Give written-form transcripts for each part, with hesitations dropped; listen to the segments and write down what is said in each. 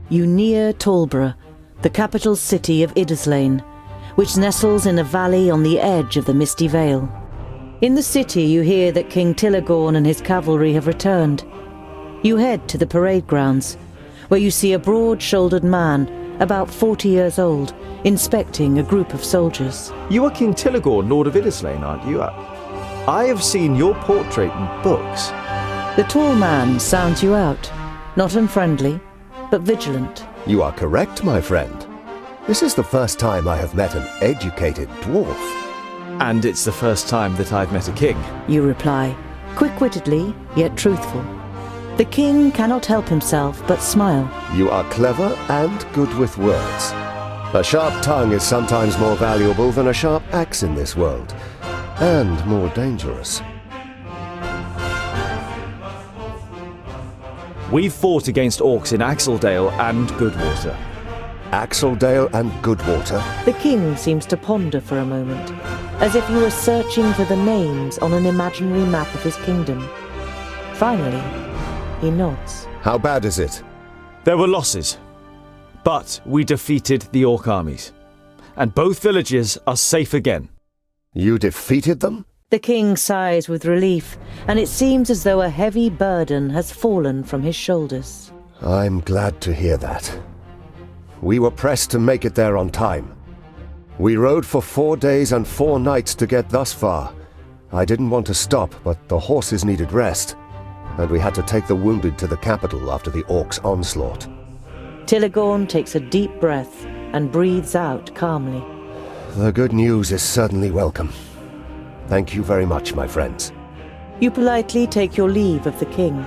You near Talborough, the capital city of Iddesleigh, which nestles in a valley on the edge of the Misty Vale. In the city you hear that King Tilligorn and his cavalry have returned. You head to the parade grounds, where you see a broad-shouldered man, about 40 years old, inspecting a group of soldiers. You are King Tilligorn, Lord of Iddesleigh, aren't you? I have seen your portrait in books. The tall man sounds you out, not unfriendly, but vigilant. You are correct, my friend. This is the first time I have met an educated dwarf. And it's the first time that I've met a king. You reply, quick-wittedly, yet truthful. The king cannot help himself but smile. You are clever and good with words. A sharp tongue is sometimes more valuable than a sharp axe in this world, and more dangerous. We've fought against orcs in Axeldale and Goodwater. Axeldale and Goodwater? The king seems to ponder for a moment, as if he were searching for the names on an imaginary map of his kingdom. Finally, he nods. How bad is it? There were losses, but we defeated the orc armies, and both villages are safe again. You defeated them? The king sighs with relief, and it seems as though a heavy burden has fallen from his shoulders. I'm glad to hear that. We were pressed to make it there on time. We rode for 4 days and 4 nights to get thus far. I didn't want to stop, but the horses needed rest, and we had to take the wounded to the capital after the orcs' onslaught. Tilligorn takes a deep breath and breathes out calmly. The good news is certainly welcome. Thank you very much, my friends. You politely take your leave of the king.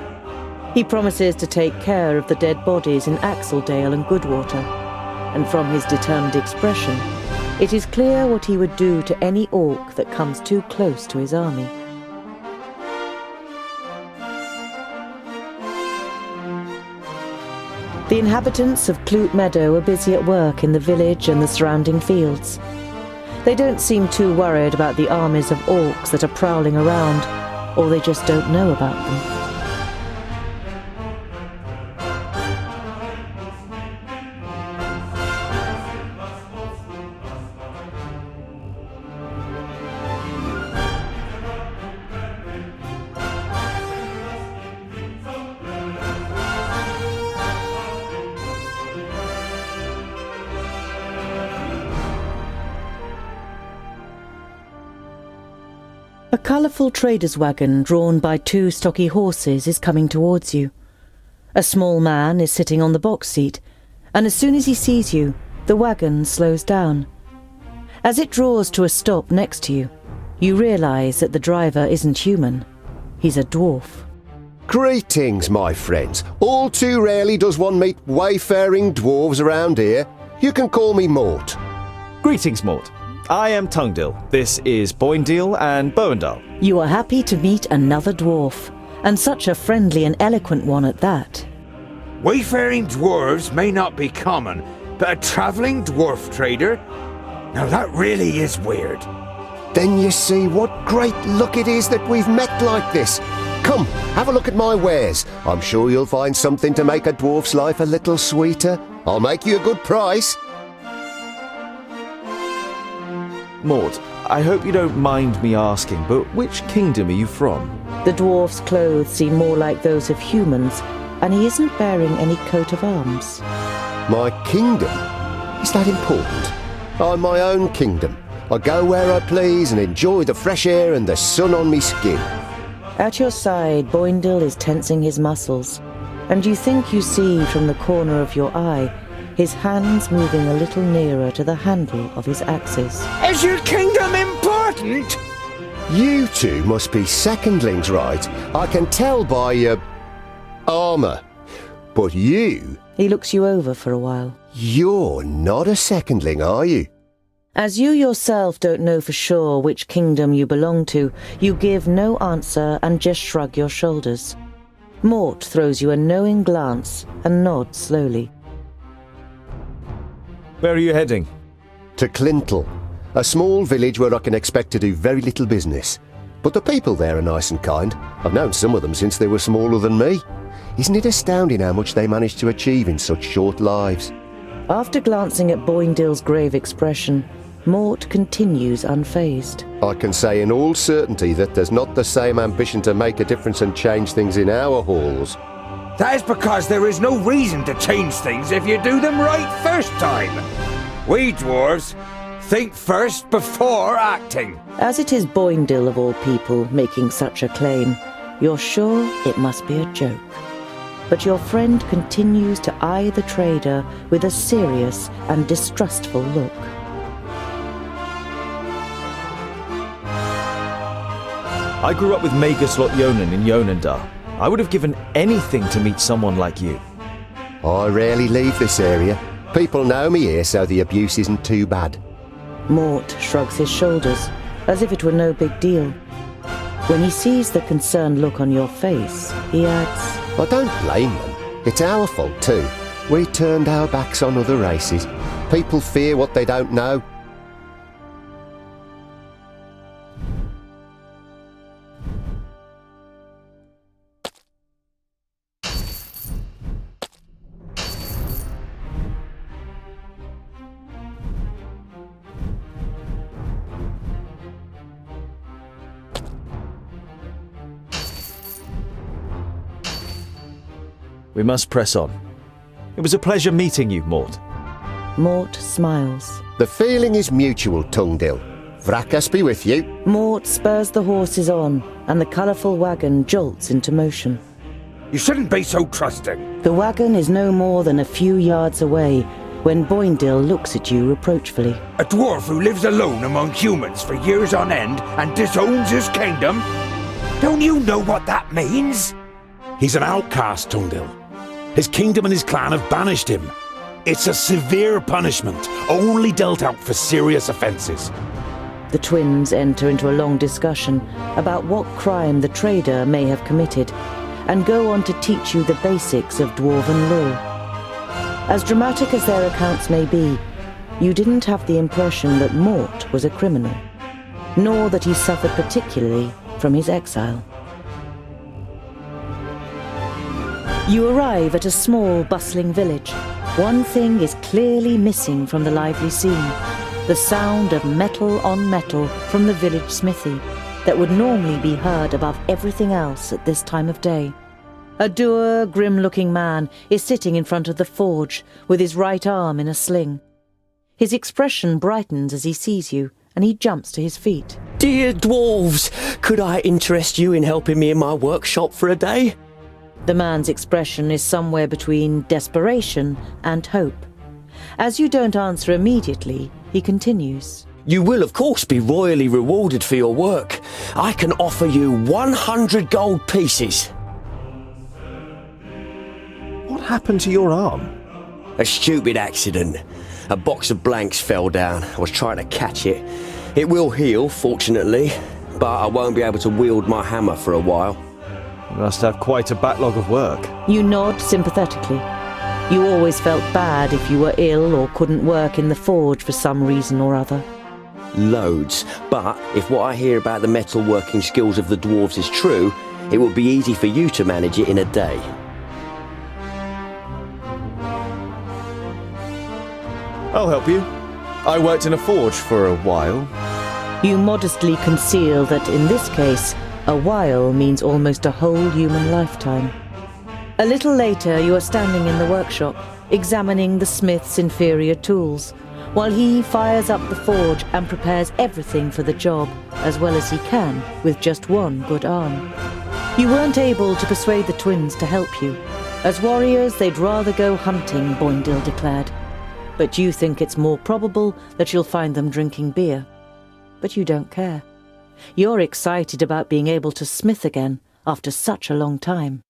He promises to take care of the dead bodies in Axeldale and Goodwater, and from his determined expression, it is clear what he would do to any orc that comes too close to his army. The inhabitants of Clute Meadow are busy at work in the village and the surrounding fields. They don't seem too worried about the armies of orcs that are prowling around, or they just don't know about them. A colourful trader's wagon drawn by 2 stocky horses is coming towards you. A small man is sitting on the box seat, and as soon as he sees you, the wagon slows down. As it draws to a stop next to you, you realise that the driver isn't human. He's a dwarf. Greetings, my friends. All too rarely does one meet wayfaring dwarves around here. You can call me Mort. Greetings, Mort. I am Tungdil. This is Boindil and Boendal. You are happy to meet another dwarf, and such a friendly and eloquent one at that. Wayfaring dwarves may not be common, but a travelling dwarf trader? Now that really is weird. Then you see what great luck it is that we've met like this. Come, have a look at my wares. I'm sure you'll find something to make a dwarf's life a little sweeter. I'll make you a good price. Mort, I hope you don't mind me asking, but which kingdom are you from? The dwarf's clothes seem more like those of humans, and he isn't bearing any coat of arms. My kingdom? Is that important? I'm my own kingdom. I go where I please and enjoy the fresh air and the sun on me skin. At your side, Boindil is tensing his muscles, and you think you see from the corner of your eye his hands moving a little nearer to the handle of his axes. Is your kingdom important? You two must be secondlings, right? I can tell by your armour. But you... He looks you over for a while. You're not a secondling, are you? As you yourself don't know for sure which kingdom you belong to, you give no answer and just shrug your shoulders. Mort throws you a knowing glance and nods slowly. Where are you heading? To Clintel, a small village where I can expect to do very little business. But the people there are nice and kind. I've known some of them since they were smaller than me. Isn't it astounding how much they managed to achieve in such short lives? After glancing at Boindill's grave expression, Mort continues unfazed. I can say in all certainty that there's not the same ambition to make a difference and change things in our halls. That is because there is no reason to change things if you do them right first time. We dwarves think first before acting. As it is Boindill of all people making such a claim, you're sure it must be a joke. But your friend continues to eye the trader with a serious and distrustful look. I grew up with Magus Lot Yonan in Yonandar. I would have given anything to meet someone like you. I rarely leave this area. People know me here, so the abuse isn't too bad. Mort shrugs his shoulders, as if it were no big deal. When he sees the concerned look on your face, he adds, I don't blame them. It's our fault too. We turned our backs on other races. People fear what they don't know. We must press on. It was a pleasure meeting you, Mort. Mort smiles. The feeling is mutual, Tungdill. Vrakas be with you. Mort spurs the horses on, and the colourful wagon jolts into motion. You shouldn't be so trusting. The wagon is no more than a few yards away when Boindill looks at you reproachfully. A dwarf who lives alone among humans for years on end and disowns his kingdom? Don't you know what that means? He's an outcast, Tungdill. His kingdom and his clan have banished him. It's a severe punishment, only dealt out for serious offences. The twins enter into a long discussion about what crime the trader may have committed, and go on to teach you the basics of dwarven law. As dramatic as their accounts may be, you didn't have the impression that Mort was a criminal, nor that he suffered particularly from his exile. You arrive at a small, bustling village. One thing is clearly missing from the lively scene: the sound of metal on metal from the village smithy that would normally be heard above everything else at this time of day. A dour, grim-looking man is sitting in front of the forge with his right arm in a sling. His expression brightens as he sees you, and he jumps to his feet. Dear dwarves, could I interest you in helping me in my workshop for a day? The man's expression is somewhere between desperation and hope. As you don't answer immediately, he continues. You will, of course, be royally rewarded for your work. I can offer you 100 gold pieces. What happened to your arm? A stupid accident. A box of blanks fell down. I was trying to catch it. It will heal, fortunately, but I won't be able to wield my hammer for a while. You must have quite a backlog of work. You nod sympathetically. You always felt bad if you were ill or couldn't work in the forge for some reason or other. Loads. But if what I hear about the metalworking skills of the dwarves is true, it will be easy for you to manage it in a day. I'll help you. I worked in a forge for a while. You modestly conceal that in this case, a while means almost a whole human lifetime. A little later, you are standing in the workshop, examining the smith's inferior tools, while he fires up the forge and prepares everything for the job as well as he can with just one good arm. You weren't able to persuade the twins to help you. As warriors, they'd rather go hunting, Boindill declared. But you think it's more probable that you'll find them drinking beer. But you don't care. You're excited about being able to smith again after such a long time.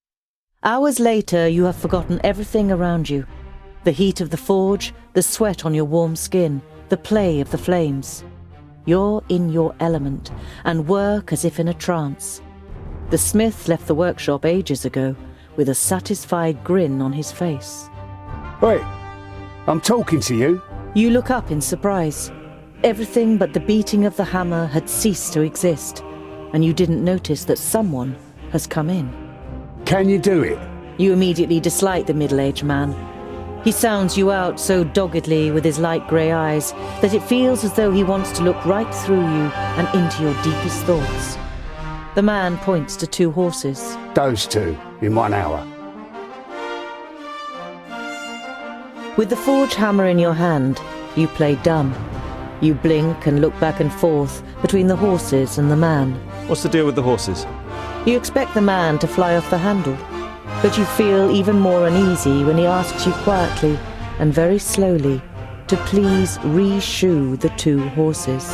Hours later, you have forgotten everything around you. The heat of the forge, the sweat on your warm skin, the play of the flames. You're in your element and work as if in a trance. The smith left the workshop ages ago with a satisfied grin on his face. Wait, I'm talking to you. You look up in surprise. Everything but the beating of the hammer had ceased to exist. and you didn't notice that someone has come in. Can you do it? You immediately dislike the middle-aged man. He sounds you out so doggedly with his light grey eyes that it feels as though he wants to look right through you and into your deepest thoughts. The man points to 2 horses. Those 2, in 1 hour. With the forge hammer in your hand, you play dumb. You blink and look back and forth between the horses and the man. What's the deal with the horses? You expect the man to fly off the handle, but you feel even more uneasy when he asks you quietly and very slowly to please re-shoe the 2 horses.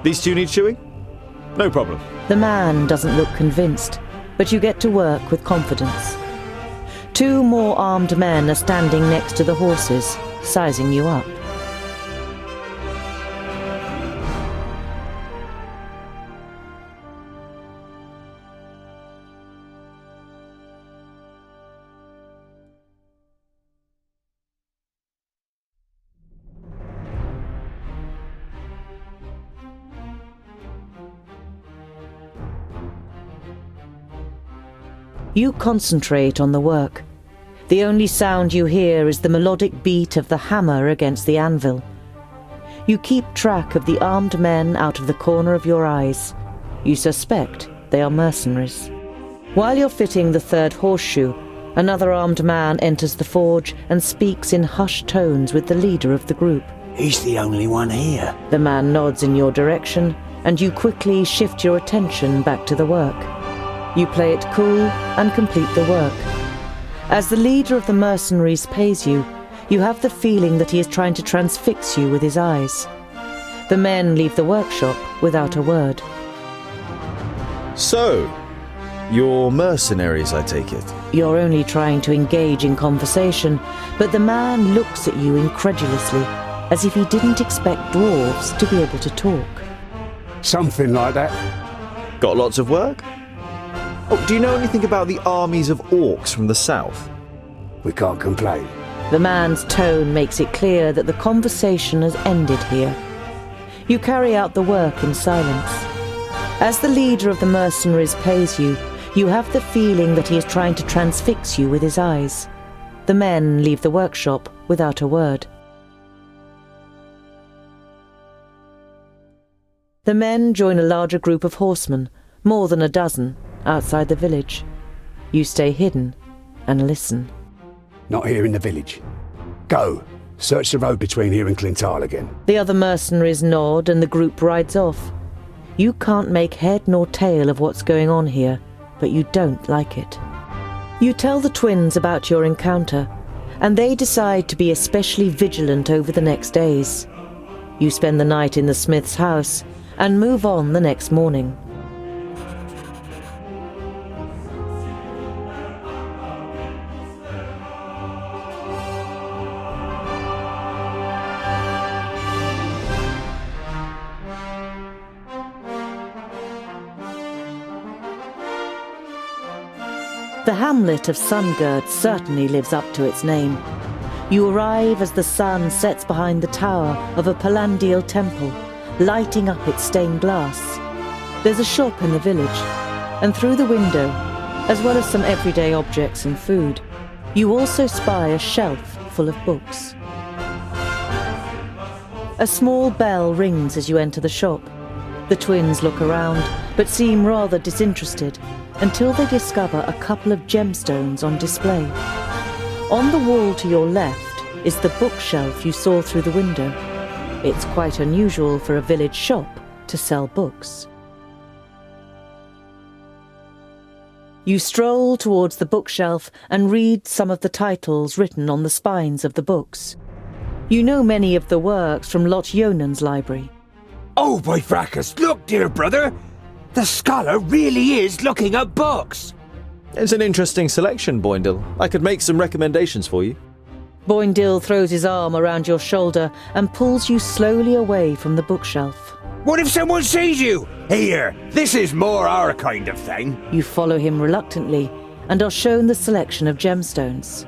These 2 need shoeing? No problem. The man doesn't look convinced, but you get to work with confidence. 2 more armed men are standing next to the horses, sizing you up. You concentrate on the work. The only sound you hear is the melodic beat of the hammer against the anvil. You keep track of the armed men out of the corner of your eyes. You suspect they are mercenaries. While you're fitting the 3rd horseshoe, another armed man enters the forge and speaks in hushed tones with the leader of the group. He's the only one here. The man nods in your direction, and you quickly shift your attention back to the work. You play it cool and complete the work. As the leader of the mercenaries pays you, you have the feeling that he is trying to transfix you with his eyes. The men leave the workshop without a word. So, you're mercenaries, I take it? You're only trying to engage in conversation, but the man looks at you incredulously, as if he didn't expect dwarves to be able to talk. Something like that. Got lots of work? Oh, do you know anything about the armies of orcs from the south? We can't complain. The man's tone makes it clear that the conversation has ended here. You carry out the work in silence. As the leader of the mercenaries pays you, you have the feeling that he is trying to transfix you with his eyes. The men leave the workshop without a word. The men join a larger group of horsemen, more than a dozen, outside the village. You stay hidden and listen. Not here in the village. Go. Search the road between here and Clintal again. The other mercenaries nod and the group rides off. You can't make head nor tail of what's going on here, but you don't like it. You tell the twins about your encounter, and they decide to be especially vigilant over the next days. You spend the night in the smith's house and move on the next morning. The hamlet of Sungird certainly lives up to its name. You arrive as the sun sets behind the tower of a Palandial temple, lighting up its stained glass. There's a shop in the village, and through the window, as well as some everyday objects and food, you also spy a shelf full of books. A small bell rings as you enter the shop. The twins look around, but seem rather disinterested, until they discover a couple of gemstones on display. On the wall to your left is the bookshelf you saw through the window. It's quite unusual for a village shop to sell books. You stroll towards the bookshelf and read some of the titles written on the spines of the books. You know many of the works from Lot Yonan's library. Oh, by fracas, look, dear brother! The scholar really is looking at books! It's an interesting selection, Boindle. I could make some recommendations for you. Boindle throws his arm around your shoulder and pulls you slowly away from the bookshelf. What if someone sees you? Here, this is more our kind of thing. You follow him reluctantly and are shown the selection of gemstones.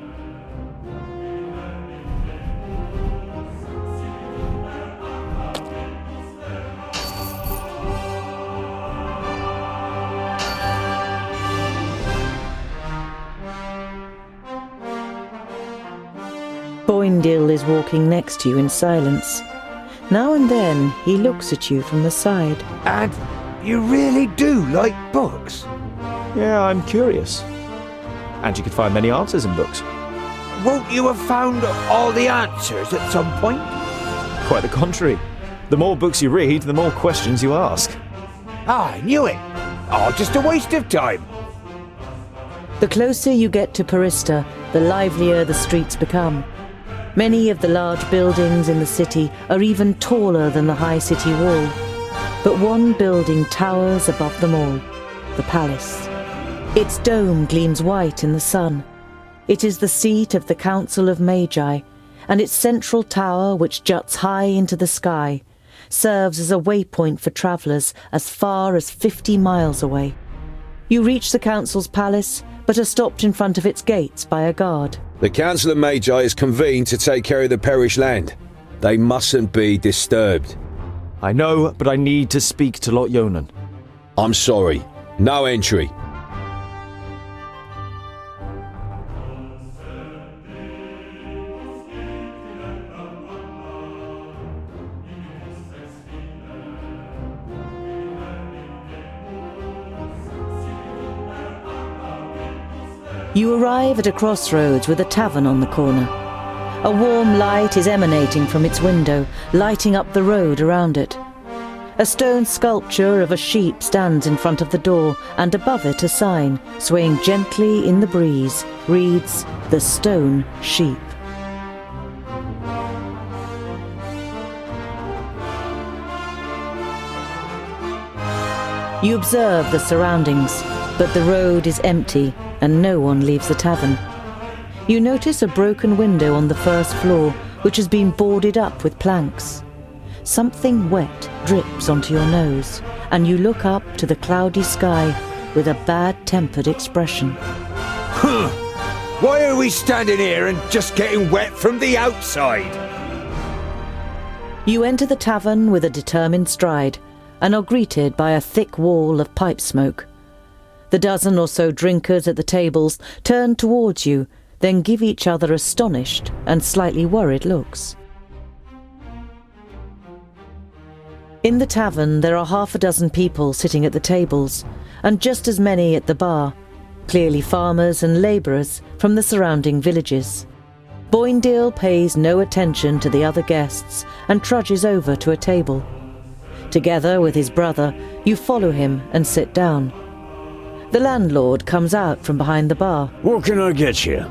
Boindil is walking next to you in silence. Now and then he looks at you from the side. And you really do like books? Yeah, I'm curious. And you could find many answers in books. Won't you have found all the answers at some point? Quite the contrary. The more books you read, the more questions you ask. I knew it. Oh, just a waste of time. The closer you get to Parista, the livelier the streets become. Many of the large buildings in the city are even taller than the high city wall. But one building towers above them all, the palace. Its dome gleams white in the sun. It is the seat of the Council of Magi, and its central tower, which juts high into the sky, serves as a waypoint for travellers as far as 50 miles away. You reach the Council's palace, but are stopped in front of its gates by a guard. The Council of Magi is convened to take care of the parish land. They mustn't be disturbed. I know, but I need to speak to Lot Yonan. I'm sorry. No entry. You arrive at a crossroads with a tavern on the corner. A warm light is emanating from its window, lighting up the road around it. A stone sculpture of a sheep stands in front of the door, and above it a sign, swaying gently in the breeze, reads, "The Stone Sheep." You observe the surroundings, but the road is empty and no one leaves the tavern. You notice a broken window on the first floor, which has been boarded up with planks. Something wet drips onto your nose, and you look up to the cloudy sky with a bad-tempered expression. Huh! Why are we standing here and just getting wet from the outside? You enter the tavern with a determined stride, and are greeted by a thick wall of pipe smoke. The dozen or so drinkers at the tables turn towards you, then give each other astonished and slightly worried looks. In the tavern there are half a dozen people sitting at the tables, and just as many at the bar, clearly farmers and labourers from the surrounding villages. Boindil pays no attention to the other guests and trudges over to a table. Together with his brother, you follow him and sit down. The landlord comes out from behind the bar. What can I get you?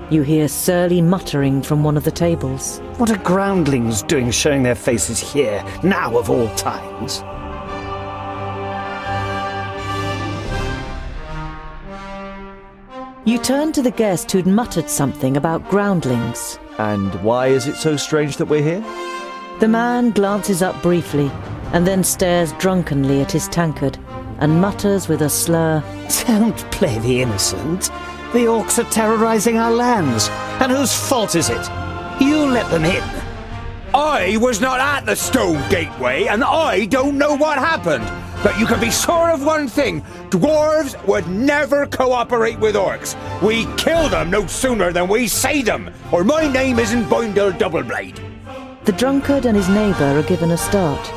You hear surly muttering from one of the tables. What are groundlings doing showing their faces here, now of all times? You turn to the guest who'd muttered something about groundlings. And why is it so strange that we're here? The man glances up briefly, and then stares drunkenly at his tankard, and mutters with a slur, Don't play the innocent. The orcs are terrorizing our lands. And whose fault is it? You let them in. I was not at the Stone Gateway, and I don't know what happened. But you can be sure of one thing. Dwarves would never cooperate with orcs. We kill them no sooner than we say them, or my name isn't Boindil Doubleblade. The drunkard and his neighbour are given a start.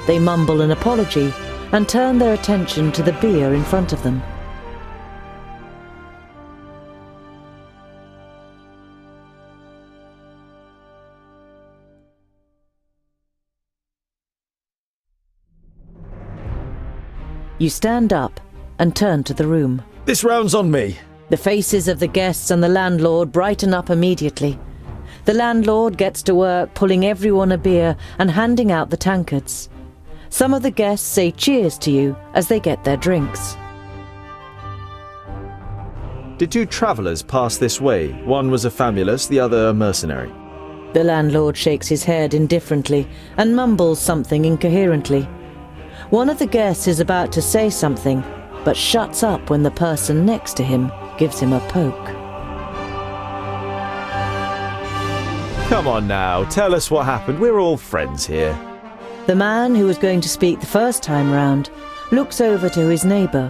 They mumble an apology and turn their attention to the beer in front of them. You stand up and turn to the room. This round's on me. The faces of the guests and the landlord brighten up immediately. The landlord gets to work pulling everyone a beer and handing out the tankards. Some of the guests say cheers to you as they get their drinks. Did two travellers pass this way? One was a famulus, the other a mercenary. The landlord shakes his head indifferently and mumbles something incoherently. One of the guests is about to say something, but shuts up when the person next to him gives him a poke. Come on now, tell us what happened. We're all friends here. The man who was going to speak the first time round looks over to his neighbour,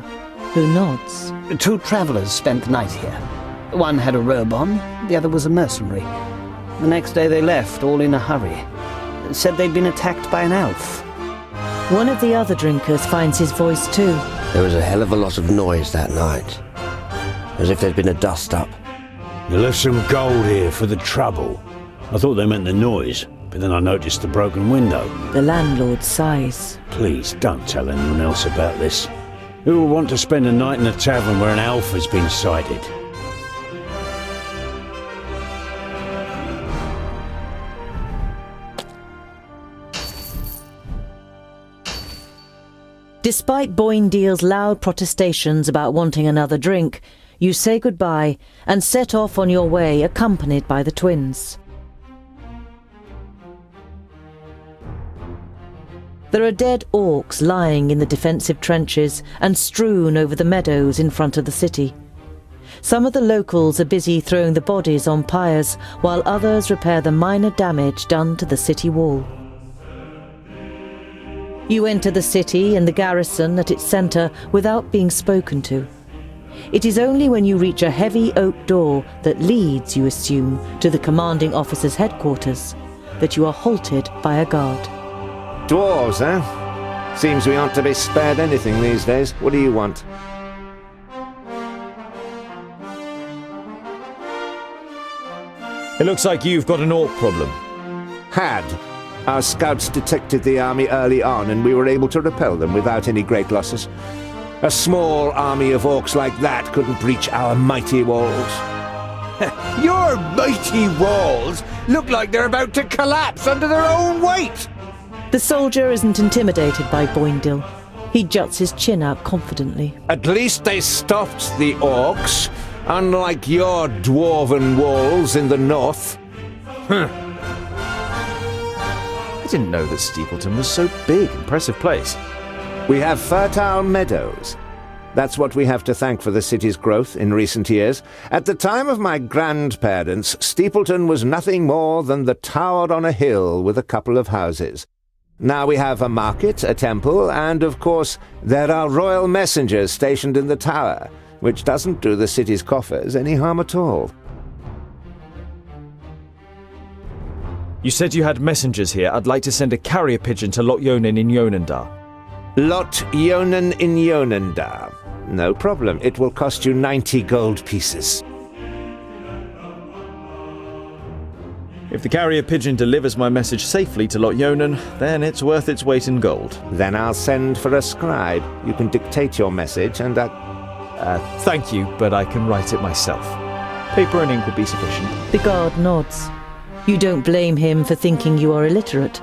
who nods. Two travellers spent the night here. One had a robe on, the other was a mercenary. The next day they left, all in a hurry. Said they'd been attacked by an elf. One of the other drinkers finds his voice too. There was a hell of a lot of noise that night. As if there'd been a dust-up. You left some gold here for the trouble. I thought they meant the noise, but then I noticed the broken window. The landlord sighs. Please don't tell anyone else about this. Who will want to spend a night in a tavern where an elf has been sighted? Despite Boindeal's loud protestations about wanting another drink, you say goodbye and set off on your way accompanied by the twins. There are dead orcs lying in the defensive trenches and strewn over the meadows in front of the city. Some of the locals are busy throwing the bodies on pyres, while others repair the minor damage done to the city wall. You enter the city and the garrison at its centre without being spoken to. It is only when you reach a heavy oak door that leads, you assume, to the commanding officer's headquarters, that you are halted by a guard. Dwarves, eh? Seems we aren't to be spared anything these days. What do you want? It looks like you've got an orc problem. Had. Our scouts detected the army early on, and we were able to repel them without any great losses. A small army of orcs like that couldn't breach our mighty walls. Your mighty walls look like they're about to collapse under their own weight! The soldier isn't intimidated by Boindil. He juts his chin out confidently. At least they stopped the orcs, unlike your dwarven walls in the north. I didn't know that Steepleton was so big. Impressive place. We have fertile meadows. That's what we have to thank for the city's growth in recent years. At the time of my grandparents, Steepleton was nothing more than the tower on a hill with a couple of houses. Now we have a market, a temple, and of course there are royal messengers stationed in the tower, which doesn't do the city's coffers any harm at all. You said you had messengers here. I'd like to send a carrier pigeon to Lot Yonin in Yonendar. Lot Yonin in Yonendar. No problem. It will cost you 90 gold pieces. If the carrier pigeon delivers my message safely to Lot Yonin, then it's worth its weight in gold. Then I'll send for a scribe. You can dictate your message and thank you, but I can write it myself. Paper and ink would be sufficient. The guard nods. You don't blame him for thinking you are illiterate.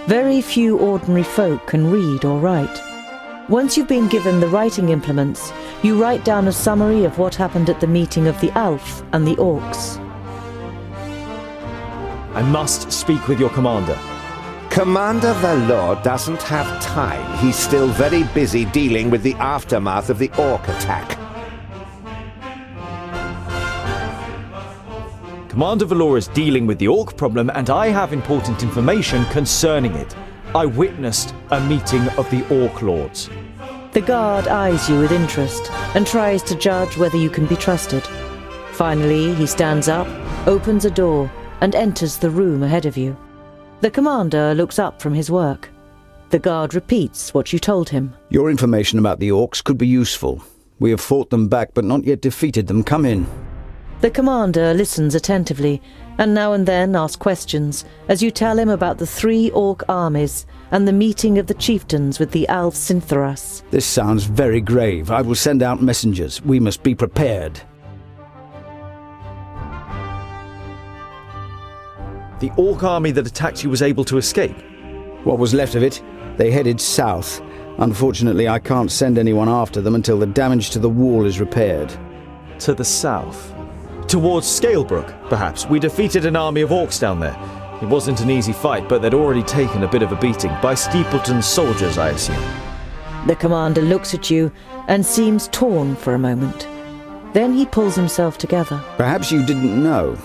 Very few ordinary folk can read or write. Once you've been given the writing implements, you write down a summary of what happened at the meeting of the Alf and the Orcs. I must speak with your commander. Commander Valor doesn't have time. He's still very busy dealing with the aftermath of the Orc attack. Commander Valor is dealing with the Orc problem, and I have important information concerning it. I witnessed a meeting of the Orc Lords. The guard eyes you with interest and tries to judge whether you can be trusted. Finally, he stands up, opens a door, and enters the room ahead of you. The commander looks up from his work. The guard repeats what you told him. Your information about the orcs could be useful. We have fought them back, but not yet defeated them. Come in. The commander listens attentively, and now and then asks questions, as you tell him about the 3 orc armies and the meeting of the chieftains with the Alf Sintharas. This sounds very grave. I will send out messengers. We must be prepared. The Orc army that attacked you was able to escape? What was left of it? They headed south. Unfortunately, I can't send anyone after them until the damage to the wall is repaired. To the south? Towards Scalebrook, perhaps. We defeated an army of orcs down there. It wasn't an easy fight, but they'd already taken a bit of a beating. By Steepleton's soldiers, I assume. The commander looks at you and seems torn for a moment. Then he pulls himself together. Perhaps you didn't know,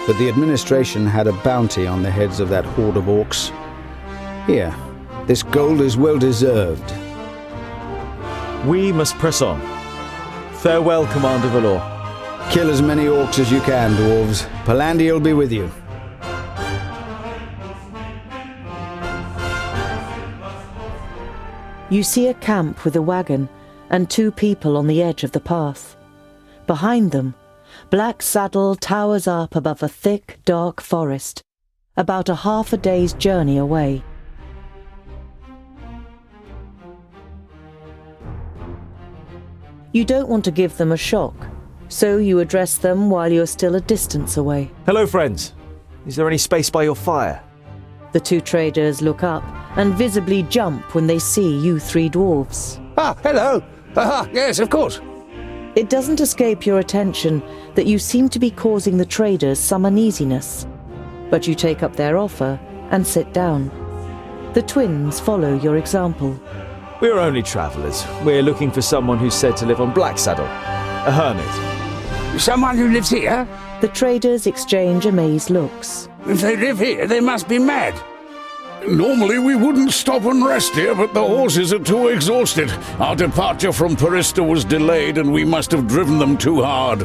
but the administration had a bounty on the heads of that horde of orcs. Here, this gold is well deserved. We must press on. Farewell, Commander Valor. Kill as many orcs as you can, dwarves. Palandir will be with you. You see a camp with a wagon and 2 people on the edge of the path. Behind them, Black Saddle towers up above a thick, dark forest, about a half a day's journey away. You don't want to give them a shock, so you address them while you're still a distance away. Hello, friends. Is there any space by your fire? The 2 traders look up and visibly jump when they see you 3 dwarves. Ah, hello. Yes, of course. It doesn't escape your attention that you seem to be causing the traders some uneasiness, but you take up their offer and sit down. The twins follow your example. We're only travellers. We're looking for someone who's said to live on Black Saddle. A hermit. Someone who lives here? The traders exchange amazed looks. If they live here, they must be mad. Normally we wouldn't stop and rest here, but the horses are too exhausted. Our departure from Parista was delayed and we must have driven them too hard.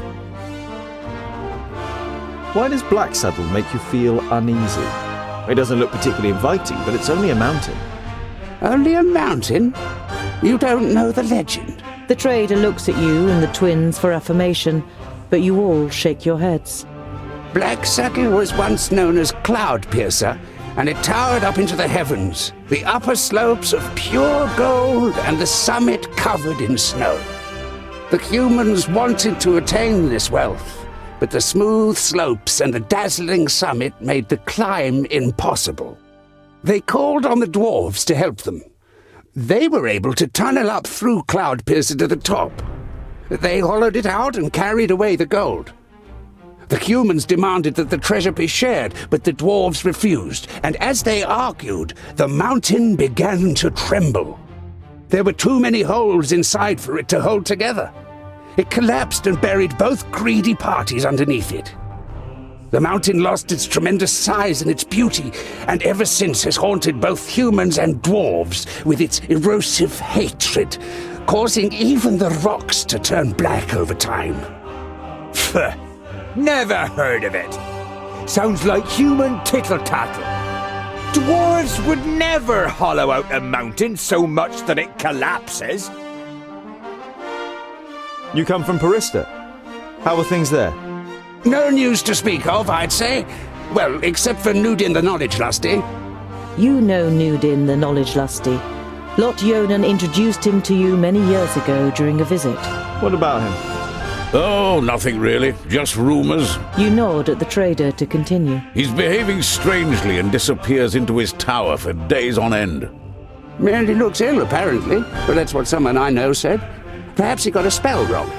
Why does Black Saddle make you feel uneasy? It doesn't look particularly inviting, but it's only a mountain. Only a mountain? You don't know the legend? The trader looks at you and the twins for affirmation, but you all shake your heads. Black Saddle was once known as Cloud Piercer, and it towered up into the heavens, the upper slopes of pure gold and the summit covered in snow. The humans wanted to attain this wealth, but the smooth slopes and the dazzling summit made the climb impossible. They called on the dwarves to help them. They were able to tunnel up through Cloud Piercer to the top. They hollowed it out and carried away the gold. The humans demanded that the treasure be shared, but the dwarves refused, and as they argued, the mountain began to tremble. There were too many holes inside for it to hold together. It collapsed and buried both greedy parties underneath it. The mountain lost its tremendous size and its beauty, and ever since has haunted both humans and dwarves with its erosive hatred, causing even the rocks to turn black over time. Pfft, never heard of it. Sounds like human tittle-tattle. Dwarves would never hollow out a mountain so much that it collapses. You come from Parista. How are things there? No news to speak of, I'd say. Well, except for Nudin the Knowledge Lusty. You know Nudin the Knowledge Lusty. Lot Yonan introduced him to you many years ago during a visit. What about him? Oh, nothing really. Just rumours. You nod at the trader to continue. He's behaving strangely and disappears into his tower for days on end. And he looks ill, apparently. But that's what someone I know said. Perhaps he got a spell wrong.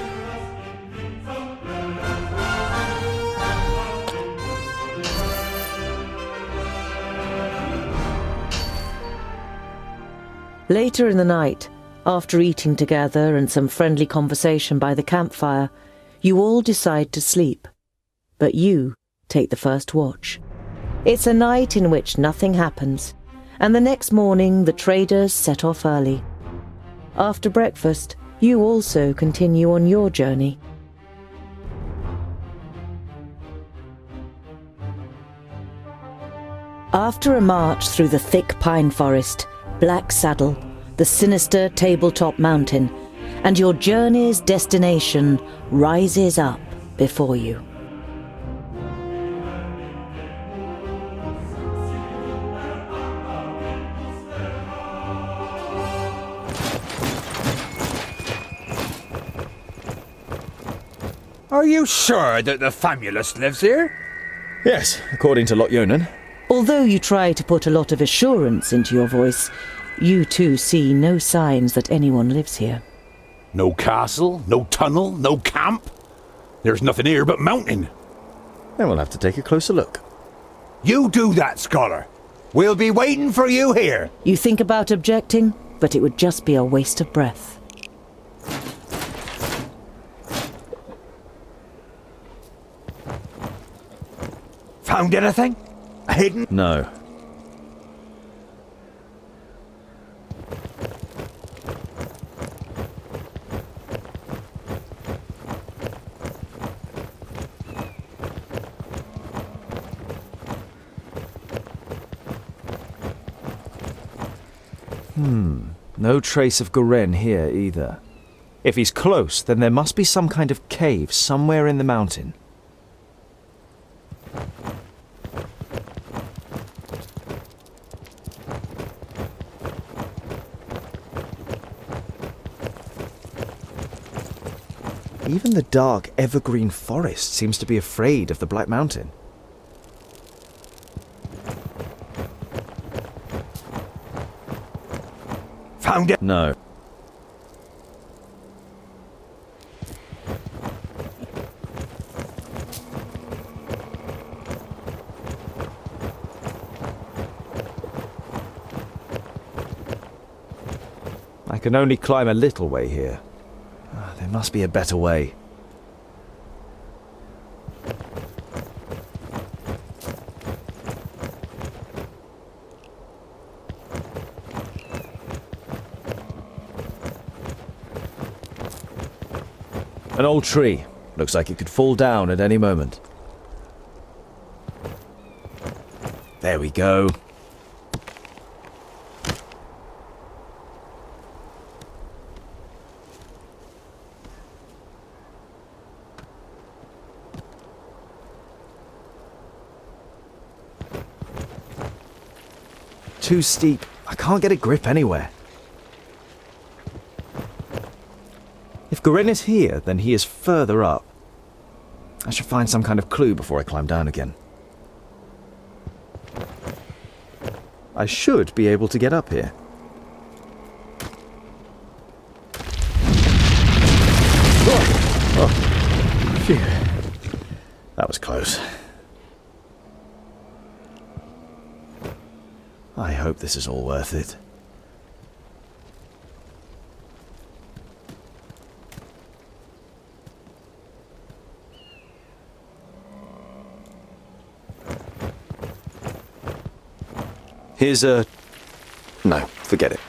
Later in the night, after eating together and some friendly conversation by the campfire, you all decide to sleep. But you take the first watch. It's a night in which nothing happens, and the next morning the traders set off early. After breakfast, you also continue on your journey. After a march through the thick pine forest, Black Saddle, the sinister tabletop mountain, and your journey's destination rises up before you. Are you sure that the Famulus lives here? Yes, according to Lot Yonan. Although you try to put a lot of assurance into your voice, you too see no signs that anyone lives here. No castle, no tunnel, no camp. There's nothing here but mountain. Then we'll have to take a closer look. You do that, scholar. We'll be waiting for you here. You think about objecting, but it would just be a waste of breath. Found anything? Hidden? No. No trace of Garen here either. If he's close, then there must be some kind of cave somewhere in the mountain. Even the dark evergreen forest seems to be afraid of the Black Mountain. Found it? No. I can only climb a little way here. There must be a better way. An old tree. Looks like it could fall down at any moment. There we go. Too steep. I can't get a grip anywhere. If Garen is here, then he is further up. I should find some kind of clue before I climb down again. I should be able to get up here. Oh. Phew. That was close. I hope this is all worth it. Here's a... No, forget it.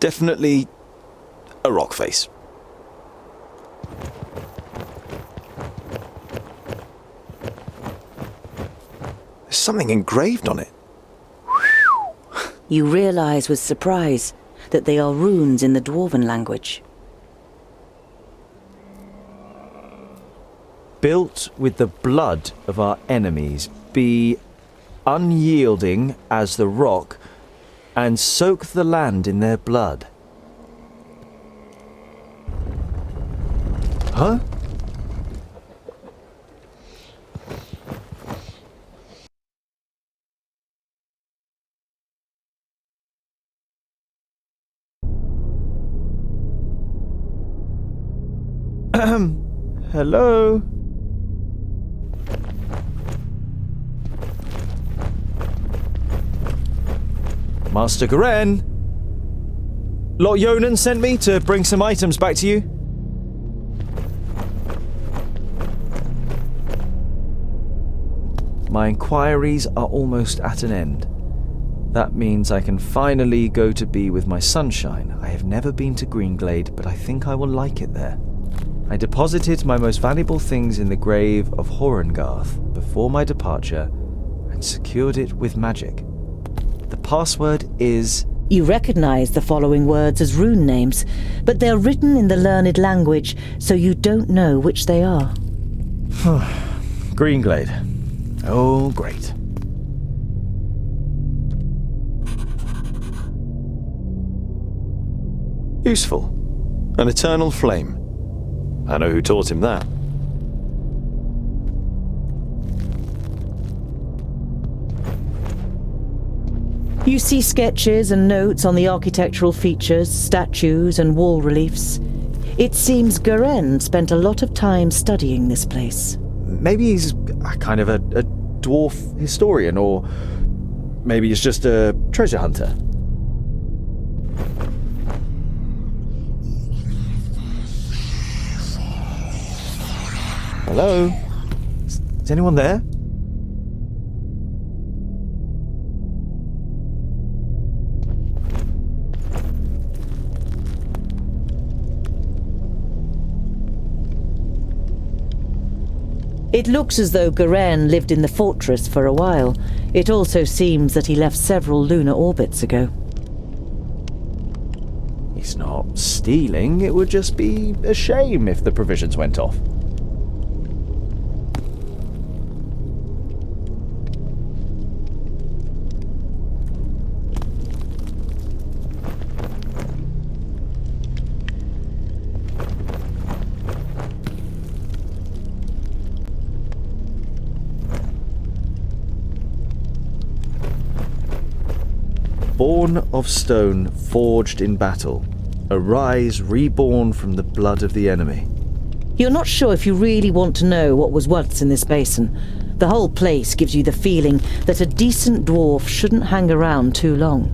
Definitely a rock face. There's something engraved on it. You realize with surprise that they are runes in the Dwarven language. Built with the blood of our enemies, be unyielding as the rock, and soak the land in their blood. Huh? Hello? Master Garen? Lot Yonan sent me to bring some items back to you. My inquiries are almost at an end. That means I can finally go to be with my sunshine. I have never been to Greenglade, but I think I will like it there. I deposited my most valuable things in the grave of Horengarth before my departure and secured it with magic. The password is... You recognize the following words as rune names, but they're written in the learned language, so you don't know which they are. Greenglade. Oh, great. Useful. An eternal flame. I know who taught him that. You see sketches and notes on the architectural features, statues and wall reliefs. It seems Garen spent a lot of time studying this place. Maybe he's a kind of a dwarf historian, or maybe he's just a treasure hunter. Hello? Is anyone there? It looks as though Garen lived in the fortress for a while. It also seems that he left several lunar orbits ago. He's not stealing. It would just be a shame if the provisions went off. Born of stone, forged in battle. Arise, reborn from the blood of the enemy. You're not sure if you really want to know what was once in this basin. The whole place gives you the feeling that a decent dwarf shouldn't hang around too long.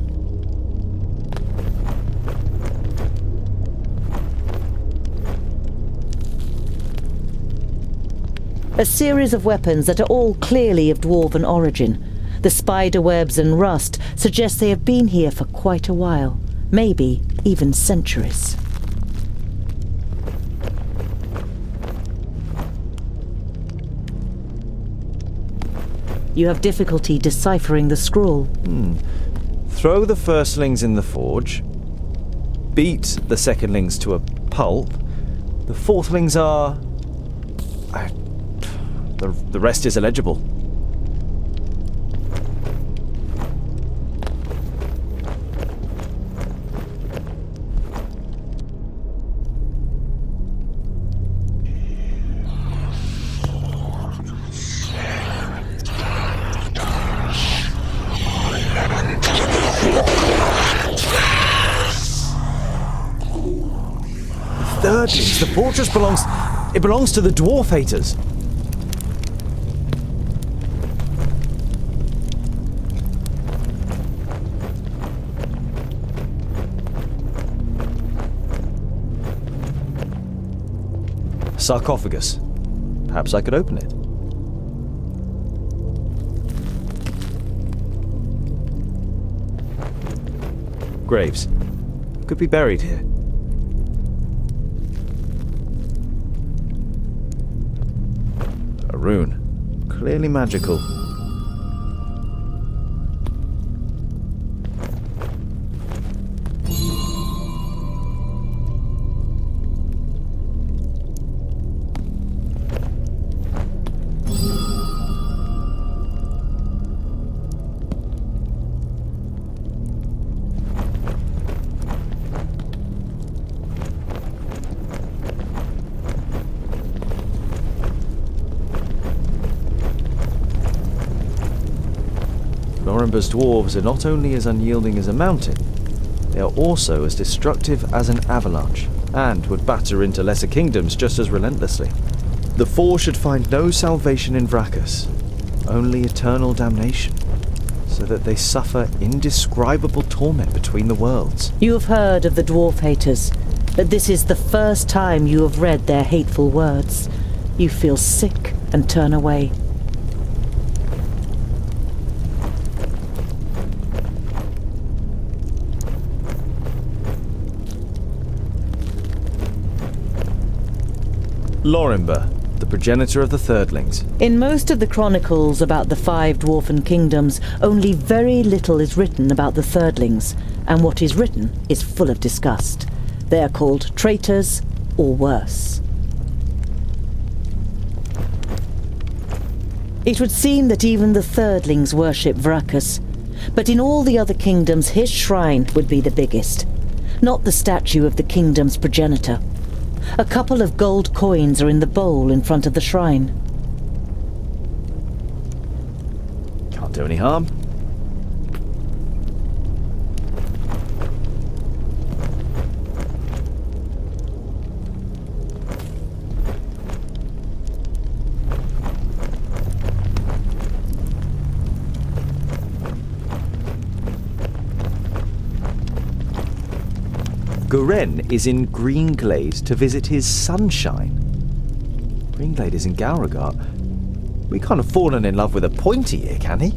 A series of weapons that are all clearly of dwarven origin. The spider webs and rust suggest they have been here for quite a while, maybe even centuries. You have difficulty deciphering the scroll. Throw the firstlings in the forge. Beat the secondlings to a pulp. The fourthlings are... The rest is illegible. Thirdlings, the fortress belongs to the dwarf haters. Sarcophagus. Perhaps I could open it. Graves. Could be buried here. A rune. Clearly magical. Norimber's dwarves are not only as unyielding as a mountain, they are also as destructive as an avalanche, and would batter into lesser kingdoms just as relentlessly. The four should find no salvation in Vracus, only eternal damnation, so that they suffer indescribable torment between the worlds. You have heard of the dwarf haters, but this is the first time you have read their hateful words. You feel sick and turn away. Lorimber, the progenitor of the Thirdlings. In most of the chronicles about the 5 dwarfen kingdoms, only very little is written about the Thirdlings, and what is written is full of disgust. They are called traitors, or worse. It would seem that even the Thirdlings worship Vracus, but in all the other kingdoms his shrine would be the biggest, not the statue of the kingdom's progenitor. A couple of gold coins are in the bowl in front of the shrine. Can't do any harm. Garen is in Greenglade to visit his sunshine. Greenglade is in Gauragat. We can't have fallen in love with a pointy here, can he?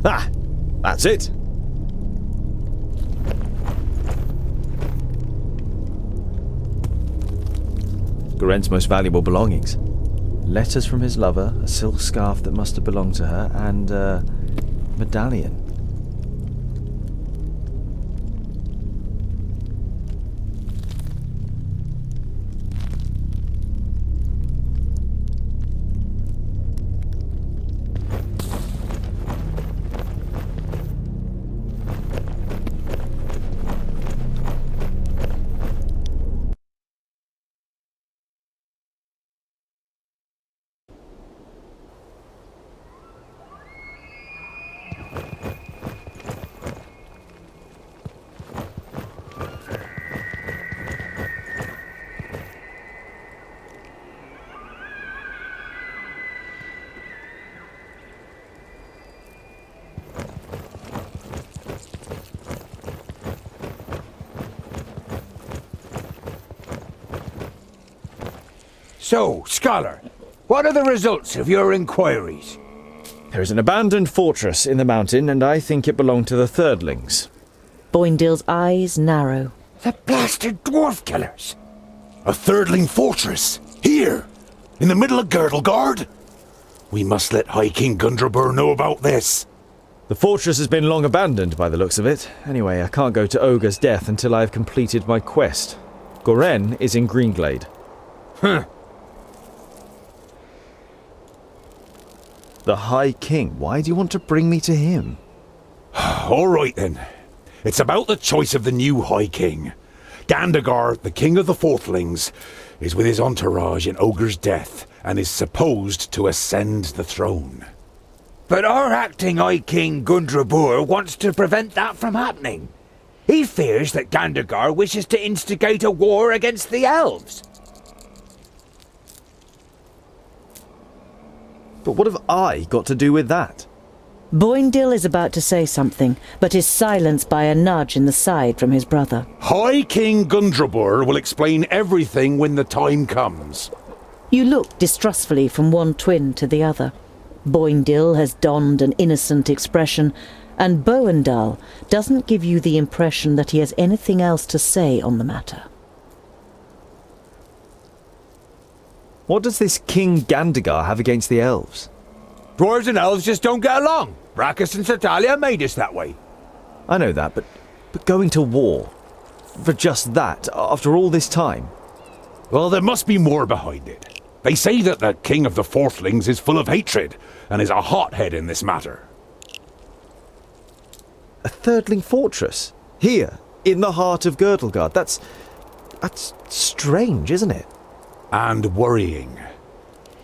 Ah, that's it. Goren's most valuable belongings. Letters from his lover, a silk scarf that must have belonged to her, and a medallion. So, Scholar, what are the results of your inquiries? There is an abandoned fortress in the mountain, and I think it belonged to the Thirdlings. Boindale's eyes narrow. The blasted dwarf killers! A Thirdling fortress? Here? In the middle of Girdlegard? We must let High King Gundrabur know about this. The fortress has been long abandoned by the looks of it. Anyway, I can't go to Ogre's death until I have completed my quest. Goren is in Greenglade. Huh. The High King? Why do you want to bring me to him? All right then. It's about the choice of the new High King. Gandagar, the King of the Fourthlings, is with his entourage in Ogre's death and is supposed to ascend the throne. But our acting High King Gundrabur wants to prevent that from happening. He fears that Gandagar wishes to instigate a war against the elves. But what have I got to do with that? Boindale is about to say something, but is silenced by a nudge in the side from his brother. High King Gundrabur will explain everything when the time comes. You look distrustfully from one twin to the other. Boindale has donned an innocent expression, and Boendal doesn't give you the impression that he has anything else to say on the matter. What does this King Gandagar have against the elves? Dwarves and elves just don't get along. Brachus and Satalia made us that way. I know that, but going to war for just that, after all this time? Well, there must be more behind it. They say that the King of the Fourthlings is full of hatred and is a hothead in this matter. A Thirdling fortress? Here, in the heart of Girdlegard? That's strange, isn't it? And worrying.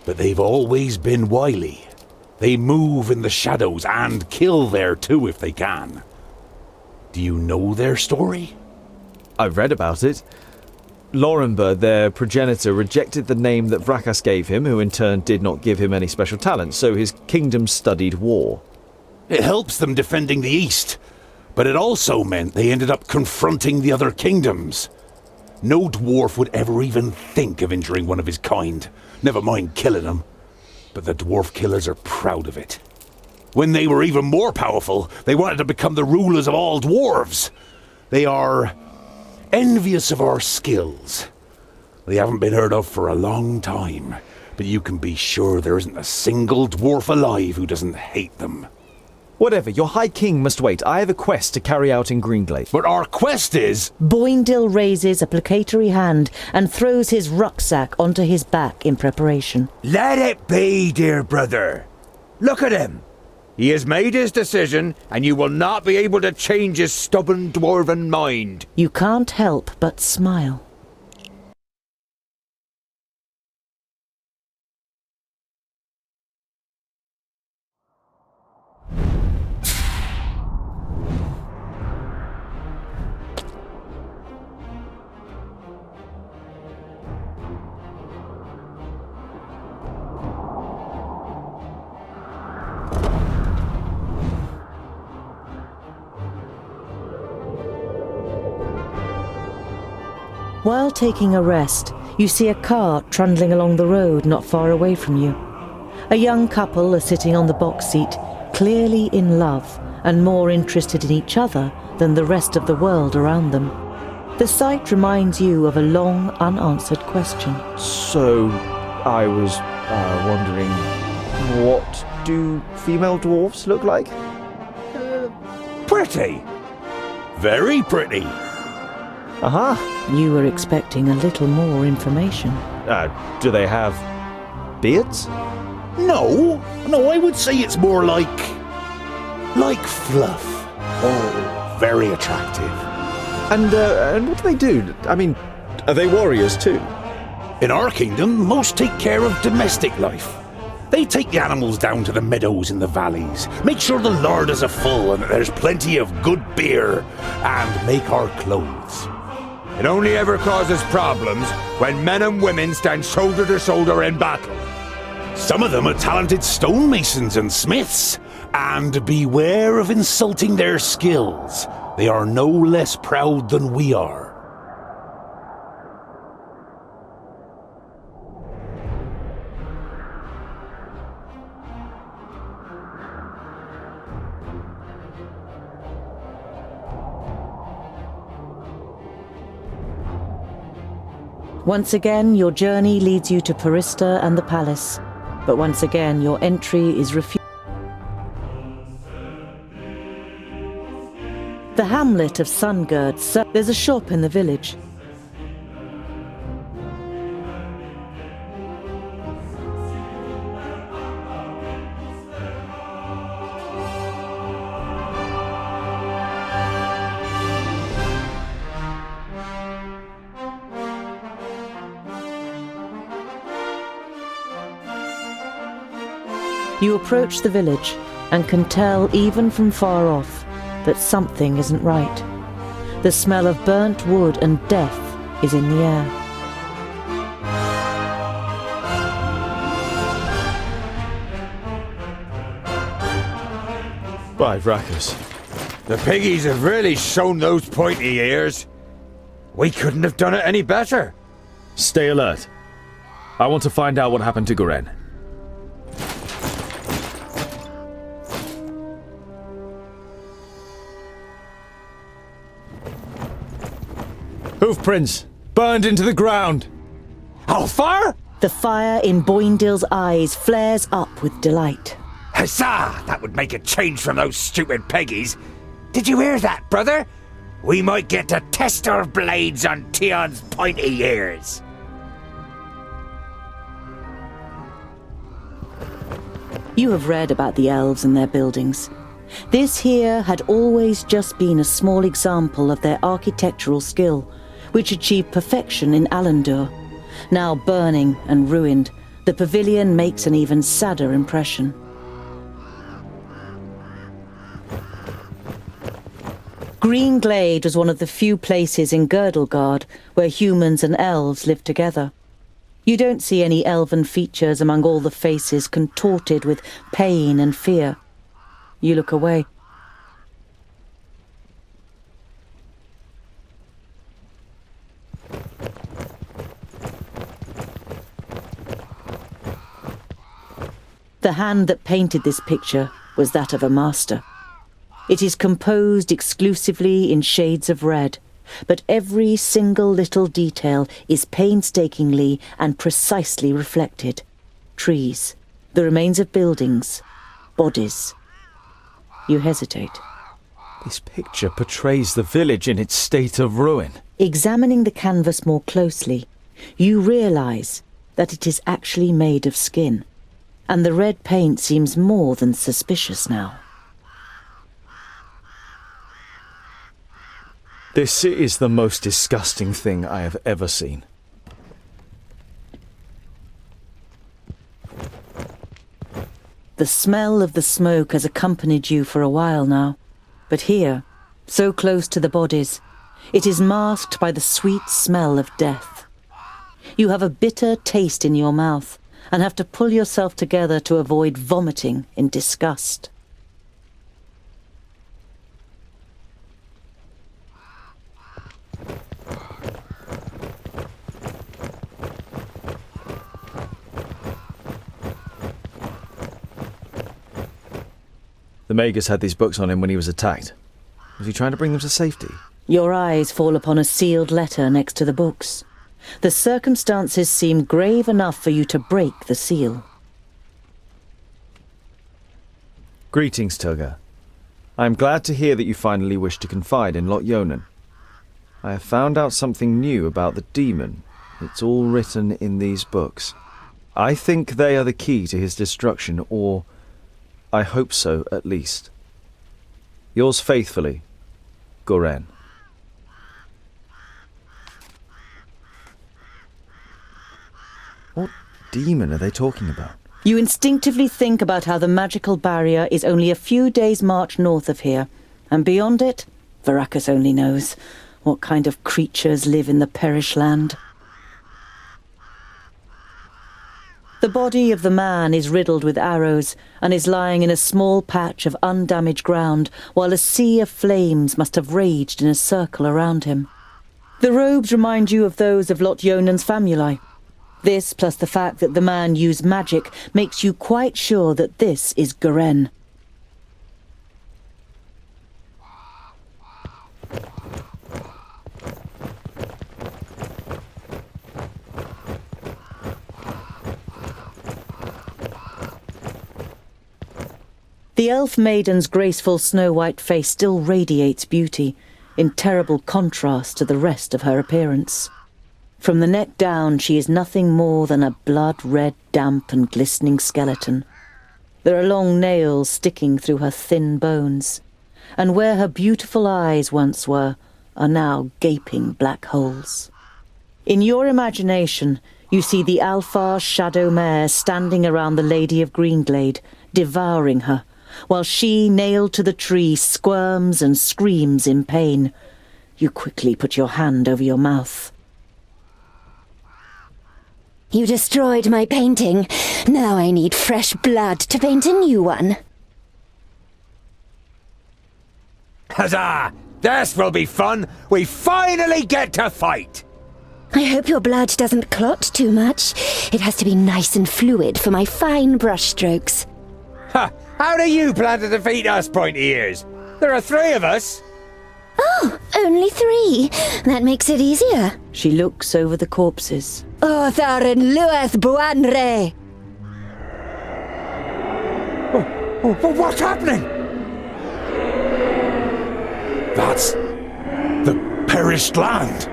But they've always been wily. They move in the shadows and kill there too if they can. Do you know their story? I've read about it. Lorenberg, their progenitor, rejected the name that Vrachas gave him, who in turn did not give him any special talents, so his kingdom studied war. It helps them defending the East, but it also meant they ended up confronting the other kingdoms. No dwarf would ever even think of injuring one of his kind, never mind killing them. But the dwarf killers are proud of it. When they were even more powerful, they wanted to become the rulers of all dwarves. They are envious of our skills. They haven't been heard of for a long time, but you can be sure there isn't a single dwarf alive who doesn't hate them. Whatever, your High King must wait. I have a quest to carry out in Greenglade. But our quest is... Boindale raises a placatory hand and throws his rucksack onto his back in preparation. Let it be, dear brother. Look at him. He has made his decision, and you will not be able to change his stubborn dwarven mind. You can't help but smile. While taking a rest, you see a cart trundling along the road not far away from you. A young couple are sitting on the box seat, clearly in love and more interested in each other than the rest of the world around them. The sight reminds you of a long, unanswered question. So, I was wondering, what do female dwarves look like? Pretty. Very pretty. You were expecting a little more information. Do they have beards? No, I would say it's more like fluff. Oh, very attractive. And what do they do? I mean, are they warriors too? In our kingdom, most take care of domestic life. They take the animals down to the meadows in the valleys, make sure the larders are full and that there's plenty of good beer, and make our clothes. It only ever causes problems when men and women stand shoulder to shoulder in battle. Some of them are talented stonemasons and smiths, and beware of insulting their skills. They are no less proud than we are. Once again, your journey leads you to Parista and the palace, but once again, your entry is refused. The hamlet of Sungird, there's a shop in the village. You approach the village and can tell even from far off that something isn't right. The smell of burnt wood and death is in the air. By Rackers. The piggies have really shown those pointy ears. We couldn't have done it any better. Stay alert. I want to find out what happened to Goren. Hoofprints! Burned into the ground! Alfar? The fire in Boindill's eyes flares up with delight. Huzzah! That would make a change from those stupid piggies. Did you hear that, brother? We might get to test our blades on Tion's pointy ears. You have read about the elves and their buildings. This here had always just been a small example of their architectural skill, which achieved perfection in Alandur. Now burning and ruined, the pavilion makes an even sadder impression. Green Glade was one of the few places in Girdlegard where humans and elves lived together. You don't see any elven features among all the faces contorted with pain and fear. You look away. The hand that painted this picture was that of a master. It is composed exclusively in shades of red, but every single little detail is painstakingly and precisely reflected. Trees, the remains of buildings, bodies. You hesitate. This picture portrays the village in its state of ruin. Examining the canvas more closely, you realize that it is actually made of skin, and the red paint seems more than suspicious now. This is the most disgusting thing I have ever seen. The smell of the smoke has accompanied you for a while now, but here, so close to the bodies, it is masked by the sweet smell of death. You have a bitter taste in your mouth and have to pull yourself together to avoid vomiting in disgust. The Magus had these books on him when he was attacked. Was he trying to bring them to safety? Your eyes fall upon a sealed letter next to the books. The circumstances seem grave enough for you to break the seal. Greetings, Tugger. I am glad to hear that you finally wish to confide in Lot Yonan. I have found out something new about the demon. It's all written in these books. I think they are the key to his destruction, or I hope so, at least. Yours faithfully, Goren. What demon are they talking about? You instinctively think about how the magical barrier is only a few days' march north of here, and beyond it, Varakas only knows what kind of creatures live in the Perish Land. The body of the man is riddled with arrows and is lying in a small patch of undamaged ground, while a sea of flames must have raged in a circle around him. The robes remind you of those of Lot Yonan's famuli. This, plus the fact that the man used magic, makes you quite sure that this is Goren. The elf maiden's graceful snow-white face still radiates beauty, in terrible contrast to the rest of her appearance. From the neck down, she is nothing more than a blood-red, damp and glistening skeleton. There are long nails sticking through her thin bones, and where her beautiful eyes once were, are now gaping black holes. In your imagination, you see the Alfar's shadow mare standing around the Lady of Greenglade, devouring her, while she, nailed to the tree, squirms and screams in pain. You quickly put your hand over your mouth. You destroyed my painting. Now I need fresh blood to paint a new one. Huzzah! This will be fun! We finally get to fight! I hope your blood doesn't clot too much. It has to be nice and fluid for my fine brushstrokes. Ha! How do you plan to defeat us, pointy ears? There are 3 of us. Oh, only 3. That makes it easier. She looks over the corpses. Otharin Lueth Buanre! What's happening? That's the perished land.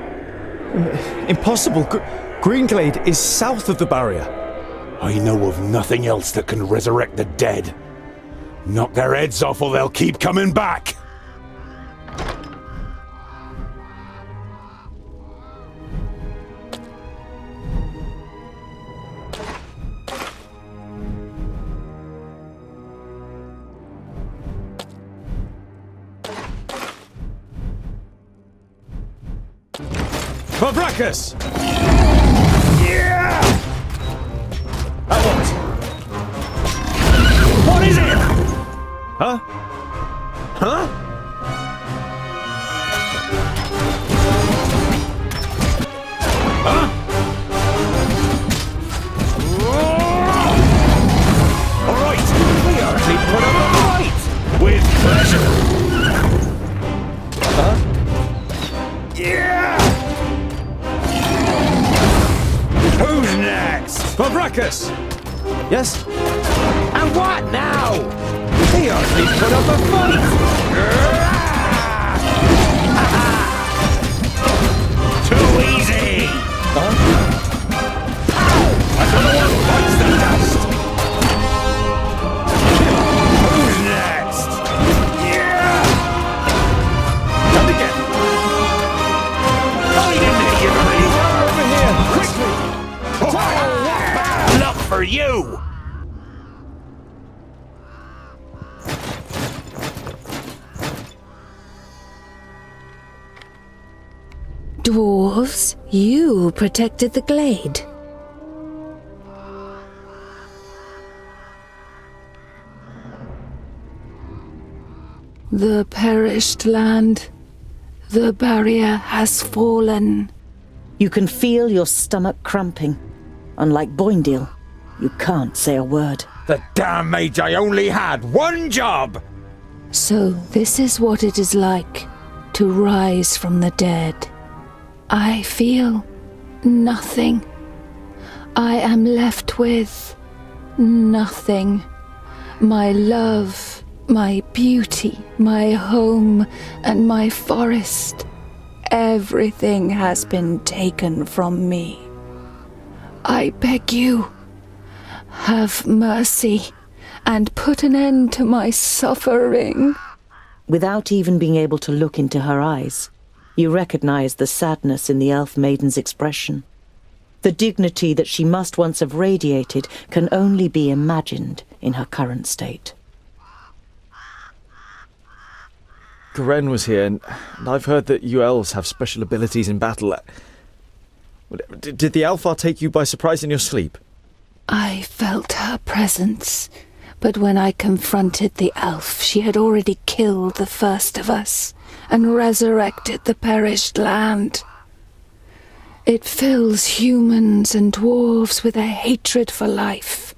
Impossible. Greenglade is south of the barrier. I know of nothing else that can resurrect the dead. Knock their heads off or they'll keep coming back. Varakas! Yeah! What is it? Huh? Huh? Huh? All right, we actually put up a fight with pleasure. Huh? Yeah! Who's next? Varakas! Yes? And what now? He actually put up a fight! Too easy! Huh? Another one bites the dust! Who's next? Yeah! Come again! I didn't hear you! Over here! Quickly! Bad luck for you! Dwarves, you protected the glade. The perished land. The barrier has fallen. You can feel your stomach cramping. Unlike Boindale, you can't say a word. The damn Magi only had one job! So this is what it is like to rise from the dead. I feel nothing. I am left with nothing. My love, my beauty, my home, and my forest. Everything has been taken from me. I beg you, have mercy and put an end to my suffering. Without even being able to look into her eyes, you recognize the sadness in the elf maiden's expression. The dignity that she must once have radiated can only be imagined in her current state. Garen was here, and I've heard that you elves have special abilities in battle. Did the Alfar take you by surprise in your sleep? I felt her presence, but when I confronted the elf, she had already killed the first of us and resurrected the perished land. It fills humans and dwarves with a hatred for life.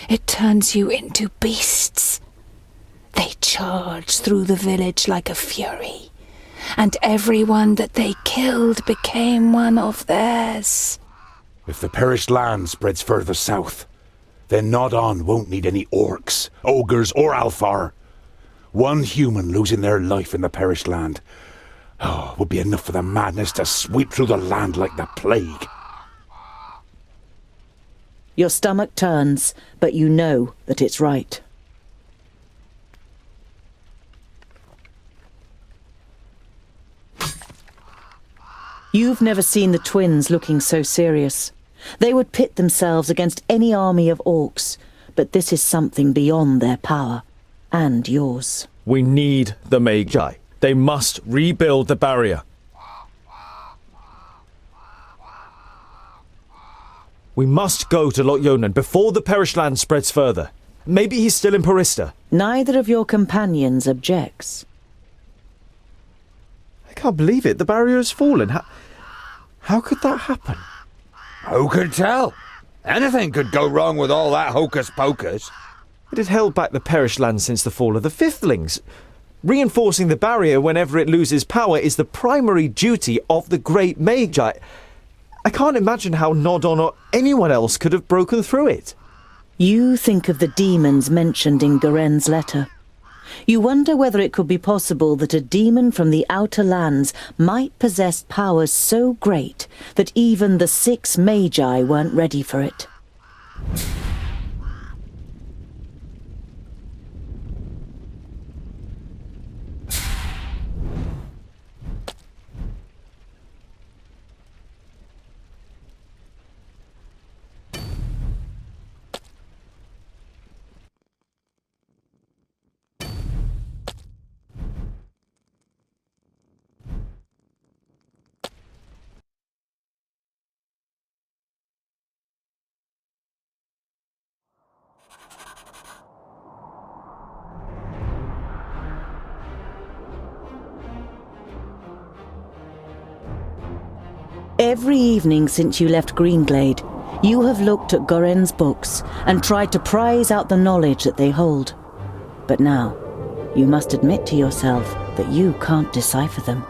It turns you into beasts. They charge through the village like a fury, and everyone that they killed became one of theirs. If the perished land spreads further south, then Nodon won't need any orcs, ogres, or Alfar. One human losing their life in the perished land would be enough for the madness to sweep through the land like the plague. Your stomach turns, but you know that it's right. You've never seen the twins looking so serious. They would pit themselves against any army of orcs, but this is something beyond their power, and yours. We need the Magi. They must rebuild the barrier. We must go to Lot Yonan before the perished land spreads further. Maybe he's still in Parista. Neither of your companions objects. I can't believe it. The barrier has fallen. How could that happen? Who could tell? Anything could go wrong with all that hocus-pocus. It had held back the perished land since the fall of the Fifthlings. Reinforcing the barrier whenever it loses power is the primary duty of the Great Magi. I can't imagine how Nodon or anyone else could have broken through it. You think of the demons mentioned in Garen's letter. You wonder whether it could be possible that a demon from the outer lands might possess powers so great that even the 6 Magi weren't ready for it. Every evening since you left Greenglade, you have looked at Goren's books and tried to prize out the knowledge that they hold. But now, you must admit to yourself that you can't decipher them.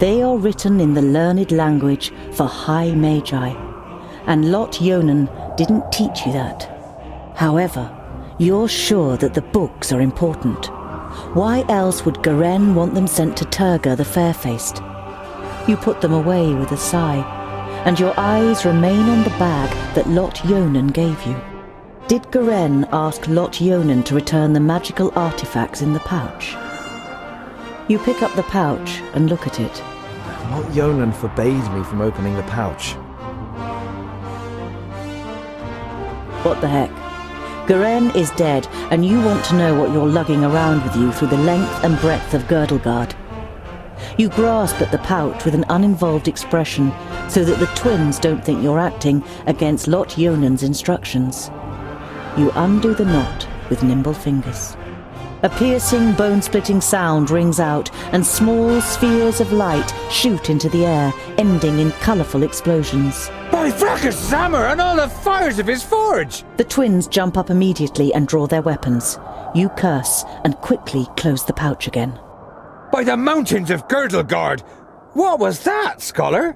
They are written in the learned language for High Magi, and Lot Yonan didn't teach you that. However, you're sure that the books are important. Why else would Garen want them sent to Turga the Fair-Faced? You put them away with a sigh, and your eyes remain on the bag that Lot Yonan gave you. Did Garen ask Lot Yonan to return the magical artifacts in the pouch? You pick up the pouch and look at it. Lot Yonan forbade me from opening the pouch. What the heck? Garen is dead, and you want to know what you're lugging around with you through the length and breadth of Girdlegard. You grasp at the pouch with an uninvolved expression so that the twins don't think you're acting against Lot Yonan's instructions. You undo the knot with nimble fingers. A piercing, bone-splitting sound rings out, and small spheres of light shoot into the air, ending in colourful explosions. By Fracas' hammer and all the fires of his forge! The twins jump up immediately and draw their weapons. You curse and quickly close the pouch again. By the mountains of Girdlegard! What was that, Scholar?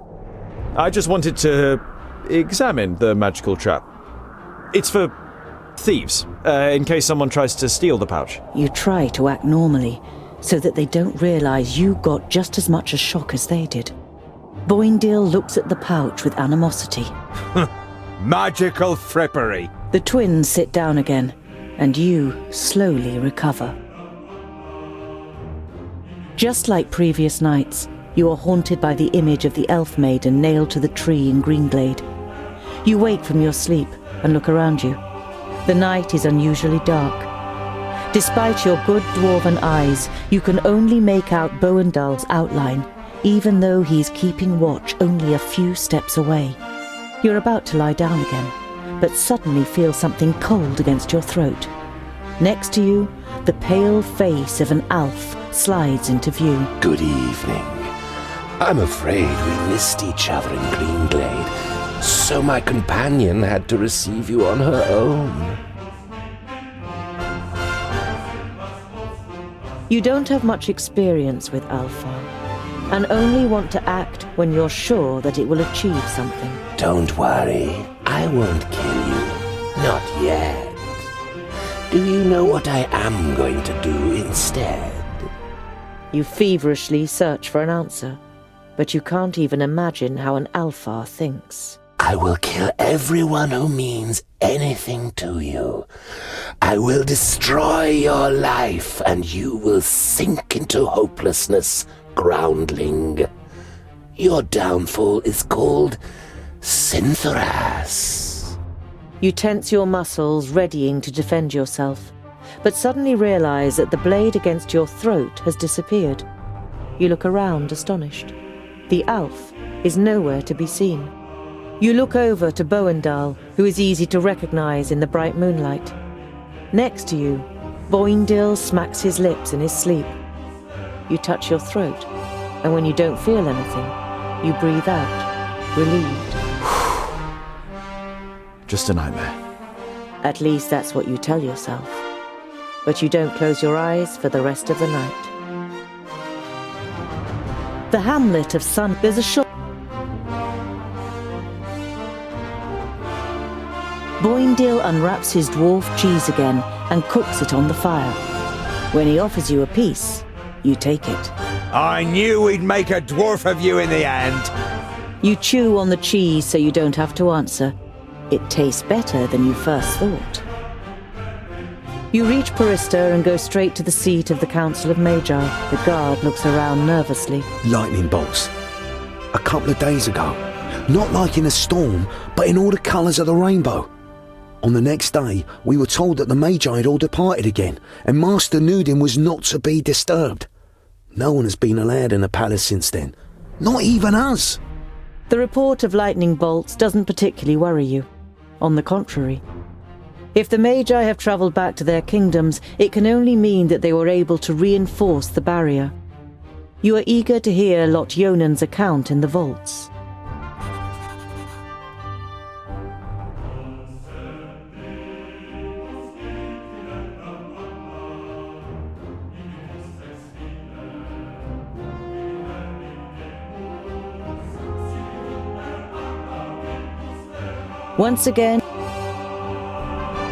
I just wanted to examine the magical trap. It's for thieves, in case someone tries to steal the pouch. You try to act normally, so that they don't realise you got just as much a shock as they did. Boindale looks at the pouch with animosity. Magical frippery. The twins sit down again, and you slowly recover. Just like previous nights, you are haunted by the image of the elf maiden nailed to the tree in Greenglade. You wake from your sleep and look around you. The night is unusually dark. Despite your good dwarven eyes, you can only make out Boindale's outline, even though he's keeping watch only a few steps away. You're about to lie down again, but suddenly feel something cold against your throat. Next to you, the pale face of an elf slides into view. Good evening. I'm afraid we missed each other in Greenglade, so my companion had to receive you on her own. You don't have much experience with Alpha, and only want to act when you're sure that it will achieve something. Don't worry, I won't kill you. Not yet. Do you know what I am going to do instead? You feverishly search for an answer, but you can't even imagine how an Alpha thinks. I will kill everyone who means anything to you. I will destroy your life, and you will sink into hopelessness, groundling. Your downfall is called Synthoras. You tense your muscles, readying to defend yourself, but suddenly realize that the blade against your throat has disappeared. You look around, astonished. The elf is nowhere to be seen. You look over to Boindale, who is easy to recognize in the bright moonlight. Next to you, Boindale smacks his lips in his sleep. You touch your throat, and when you don't feel anything, you breathe out, relieved. Just a nightmare. At least that's what you tell yourself. But you don't close your eyes for the rest of the night. The hamlet of Sun, there's a shop. Boindale unwraps his dwarf cheese again and cooks it on the fire. When he offers you a piece, you take it. I knew we'd make a dwarf of you in the end. You chew on the cheese so you don't have to answer. It tastes better than you first thought. You reach Parista and go straight to the seat of the Council of Magi. The guard looks around nervously. Lightning bolts. A couple of days ago. Not like in a storm, but in all the colours of the rainbow. On the next day, we were told that the Magi had all departed again, and Master Nudin was not to be disturbed. No one has been allowed in the palace since then. Not even us. The report of lightning bolts doesn't particularly worry you. On the contrary. If the Magi have travelled back to their kingdoms, it can only mean that they were able to reinforce the barrier. You are eager to hear Lot Yonan's account in the vaults. Once again,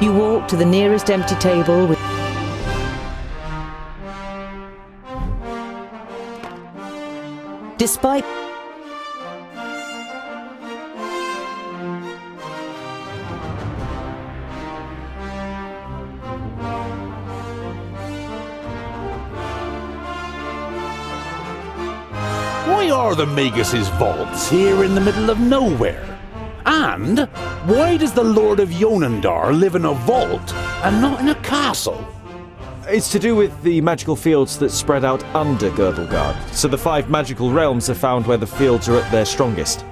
you walk to the nearest empty table with despite Why are the Magus' vaults here in the middle of nowhere? And why does the Lord of Yonandar live in a vault and not in a castle? It's to do with the magical fields that spread out under Girdlegard, so the 5 magical realms are found where the fields are at their strongest.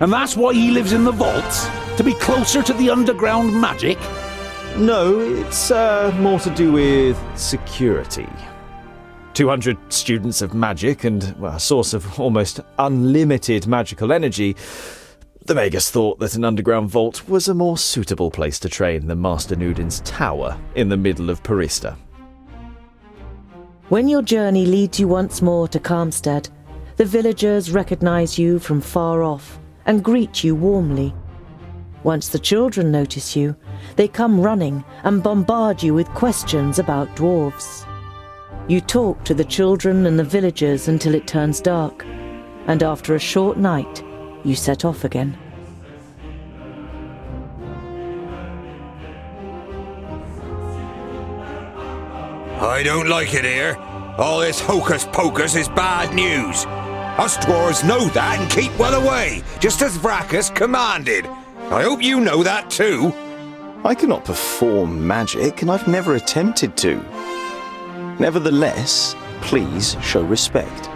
And that's why he lives in the vaults? To be closer to the underground magic? No, it's more to do with security. 200 students of magic and a source of almost unlimited magical energy. The Magus thought that an underground vault was a more suitable place to train than Master Nudin's tower in the middle of Parista. When your journey leads you once more to Calmstead, the villagers recognize you from far off and greet you warmly. Once the children notice you, they come running and bombard you with questions about dwarves. You talk to the children and the villagers until it turns dark, and after a short night, you set off again. I don't like it here. All this hocus-pocus is bad news. Us dwarves know that and keep well away, just as Vracus commanded. I hope you know that too. I cannot perform magic, and I've never attempted to. Nevertheless, please show respect.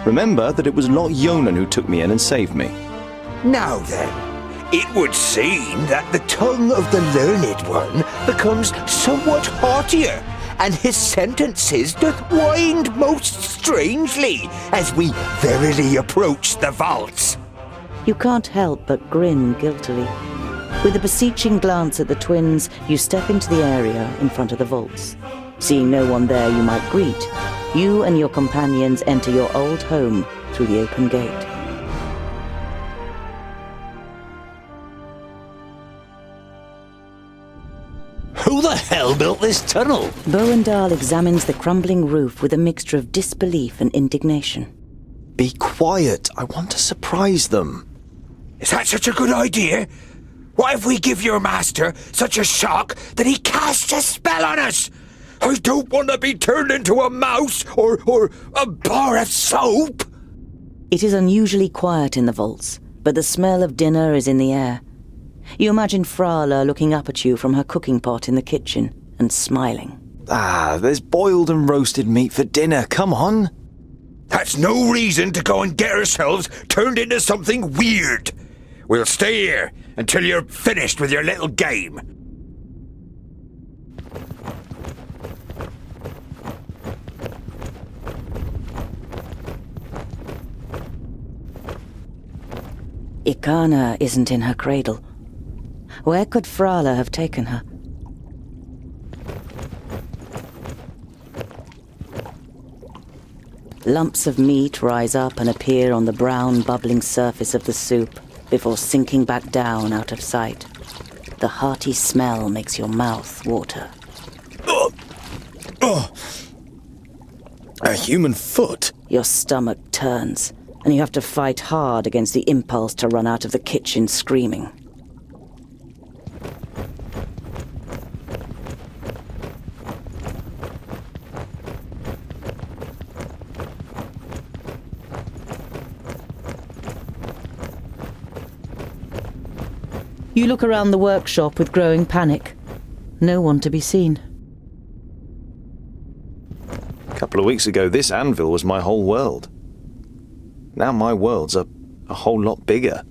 Remember that it was Lot Yonan who took me in and saved me. Now then, it would seem that the tongue of the learned one becomes somewhat haughtier, and his sentences doth wind most strangely as we verily approach the vaults. You can't help but grin guiltily. With a beseeching glance at the twins, you step into the area in front of the vaults. Seeing no one there you might greet, you and your companions enter your old home through the open gate. Who the hell built this tunnel? Bowendahl examines the crumbling roof with a mixture of disbelief and indignation. Be quiet. I want to surprise them. Is that such a good idea? What if we give your master such a shock that he casts a spell on us? I don't want to be turned into a mouse or a bar of soap. It is unusually quiet in the vaults, but the smell of dinner is in the air. You imagine Frala looking up at you from her cooking pot in the kitchen and smiling. There's boiled and roasted meat for dinner. Come on. That's no reason to go and get ourselves turned into something weird. We'll stay here until you're finished with your little game. Ikana isn't in her cradle. Where could Frala have taken her? Lumps of meat rise up and appear on the brown, bubbling surface of the soup before sinking back down out of sight. The hearty smell makes your mouth water. A human foot? Your stomach turns, and you have to fight hard against the impulse to run out of the kitchen screaming. You look around the workshop with growing panic. No one to be seen. A couple of weeks ago, this anvil was my whole world. Now my world's a whole lot bigger.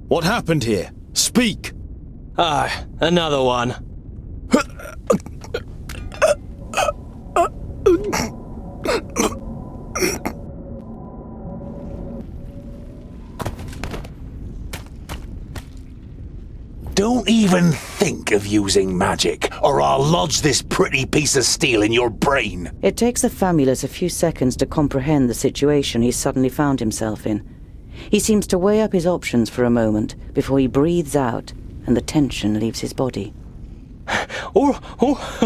What happened here? Speak! Another one. Don't even think of using magic, or I'll lodge this pretty piece of steel in your brain. It takes the Famulus a few seconds to comprehend the situation he suddenly found himself in. He seems to weigh up his options for a moment before he breathes out and the tension leaves his body. All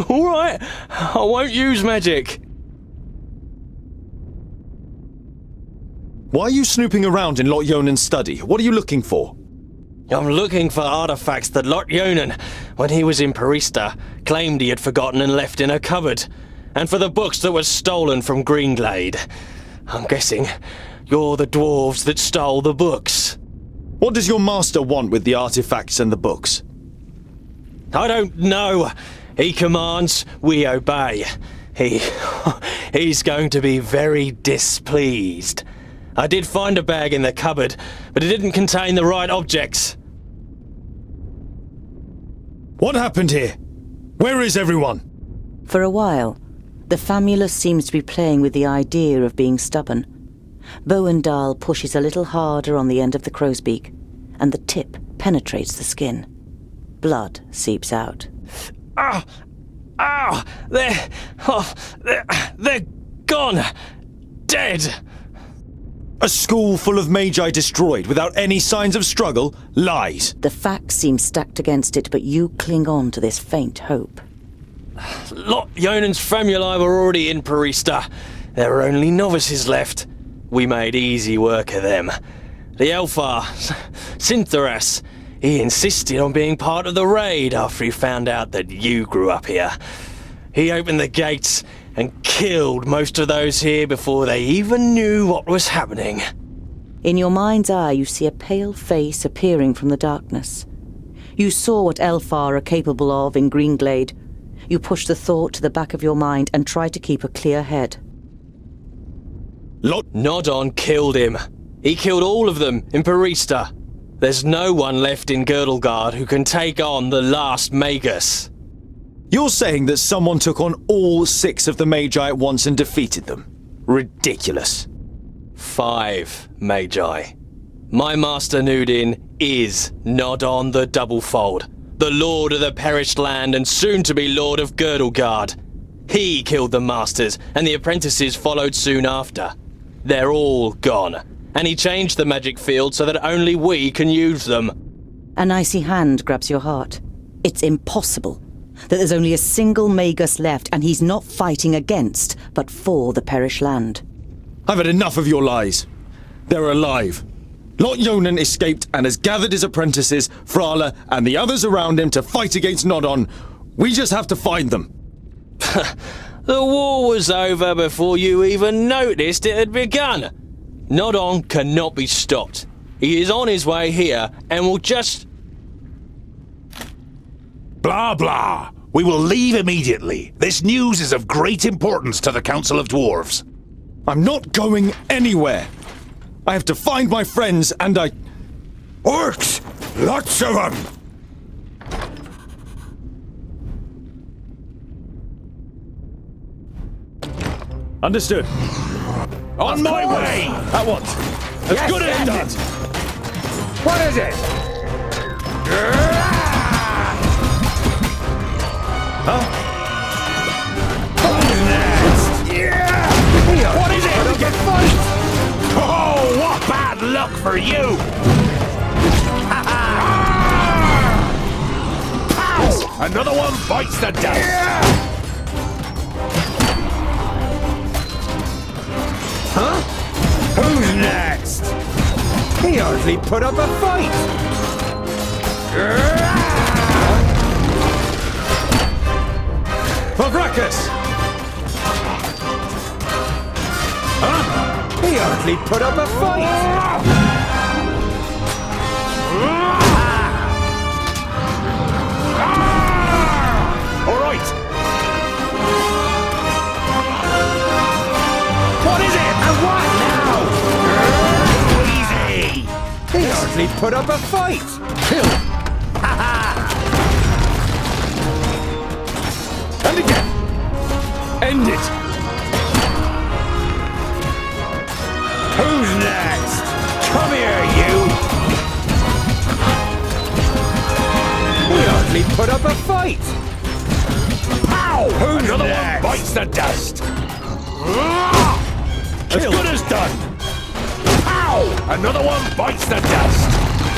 right, I won't use magic. Why are you snooping around in Lot Yonan's study? What are you looking for? I'm looking for artifacts that Lot Yonan, when he was in Parista, claimed he had forgotten and left in a cupboard, and for the books that were stolen from Greenglade. I'm guessing you're the dwarves that stole the books. What does your master want with the artifacts and the books? I don't know. He commands, we obey. He's going to be very displeased. I did find a bag in the cupboard, but it didn't contain the right objects. What happened here? Where is everyone? For a while, the famulus seems to be playing with the idea of being stubborn. Boendal pushes a little harder on the end of the crow's beak, and the tip penetrates the skin. Blood seeps out. They're gone! Dead! A school full of magi destroyed without any signs of struggle? Lies. The facts seem stacked against it, but you cling on to this faint hope. Lot Yonan's famuli were already in Parista. There were only novices left. We made easy work of them. The Elfar, Syntharas, he insisted on being part of the raid after he found out that you grew up here. He opened the gates and killed most of those here before they even knew what was happening. In your mind's eye, you see a pale face appearing from the darkness. You saw what Elfar are capable of in Greenglade. You push the thought to the back of your mind and try to keep a clear head. Nodon killed him. He killed all of them in Parista. There's no one left in Girdlegard who can take on the last Magus. You're saying that someone took on all 6 of the Magi at once and defeated them? Ridiculous. 5 Magi. My master Nudin is Nodon the Doublefold, the Lord of the Perished Land and soon-to-be Lord of Girdlegard. He killed the masters, and the apprentices followed soon after. They're all gone, and he changed the magic field so that only we can use them. An icy hand grabs your heart. It's impossible that there's only a single Magus left, and he's not fighting against, but for the Perished Land. I've had enough of your lies. They're alive. Lot Yonan escaped and has gathered his apprentices, Frala, and the others around him to fight against Nodon. We just have to find them. The war was over before you even noticed it had begun. Nodon cannot be stopped. He is on his way here and will just... Blah, blah. We will leave immediately. This news is of great importance to the Council of Dwarves. I'm not going anywhere. I have to find my friends and I... Orcs! Lots of them! Understood. On my way! At once. As good as done. What is it? Huh? What is it? Get fight! Oh, what bad luck for you! Pow! Another one bites the dust! Huh? Who's next? He hardly put up a fight! Pavrakas! Huh? He hardly put up a fight! All right! What is it? And what now? Easy! He hardly put up a fight! Kill! And again! End it! Who's next? Come here, you! He hardly put up a fight! Pow! Who's Another next? one bites the dust! As good as done! Pow! Another one bites the dust!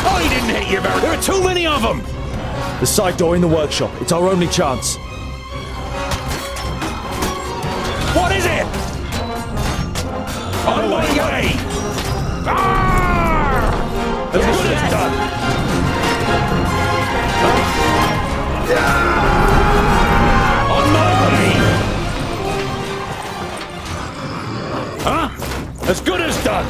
I didn't hit you very... There are too many of them! The side door in the workshop. It's our only chance. What is it? On my way! As good as done! On my way! Huh? As good as done!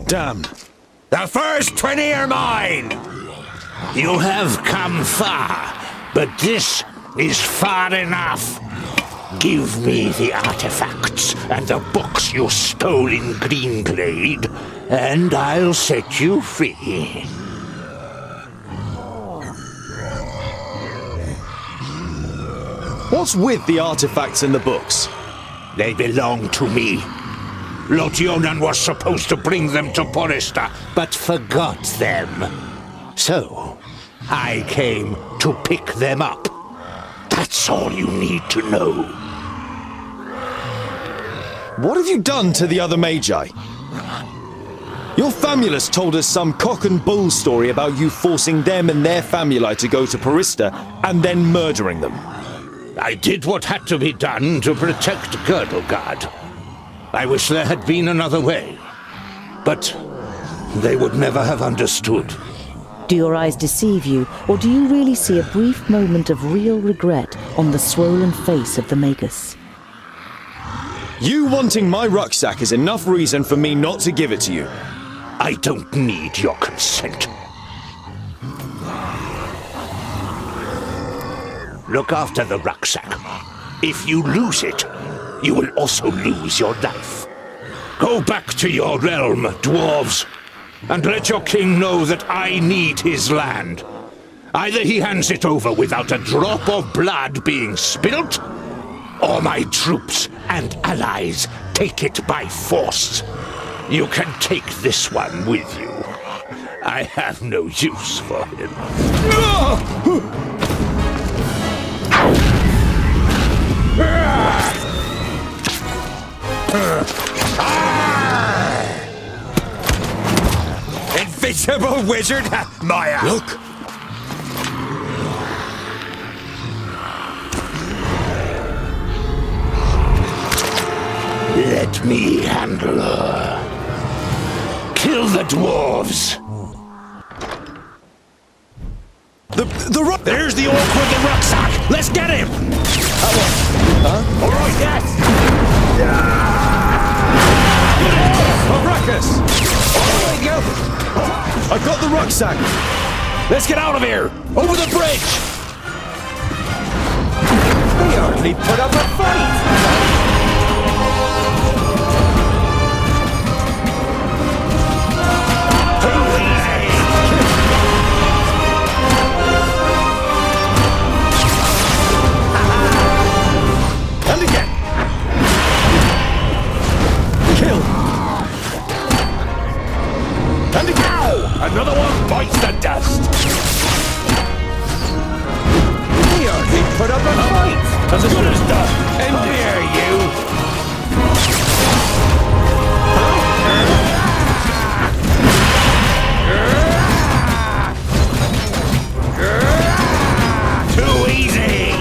Damn. The first 20 are mine! You have come far, but this is far enough. Give me the artifacts and the books you stole in Greenglade, and I'll set you free. What's with the artifacts and the books? They belong to me. Lord Yonan was supposed to bring them to Porista, but forgot them. So, I came to pick them up. That's all you need to know. What have you done to the other Magi? Your Famulus told us some cock and bull story about you forcing them and their famuli to go to Porista and then murdering them. I did what had to be done to protect Girdlegard. I wish there had been another way. But they would never have understood. Do your eyes deceive you, or do you really see a brief moment of real regret on the swollen face of the Magus? You wanting my rucksack is enough reason for me not to give it to you. I don't need your consent. Look after the rucksack. If you lose it, you will also lose your life. Go back to your realm, dwarves, and let your king know that I need his land. Either he hands it over without a drop of blood being spilt, or my troops and allies take it by force. You can take this one with you. I have no use for him. Invisible wizard! Maya! Look! Let me handle her. Kill the dwarves! There's the orc with the rucksack! Let's get him! Huh? Alright, yes! Ruckus! There we go! I've got the rucksack! Let's get out of here! Over the bridge! We hardly put up a fight! And again! Kill! And again! Another one bites the dust! We hardly put up a fight! As good as done! And dare you! Too easy!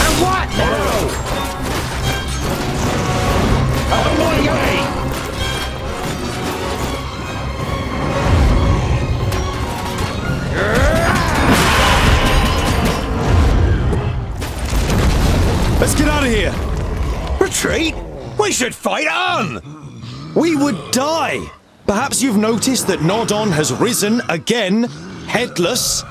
And what now? Out of my way! Let's get out of here! Retreat? We should fight on! We would die! Perhaps you've noticed that Nodon has risen again, headless.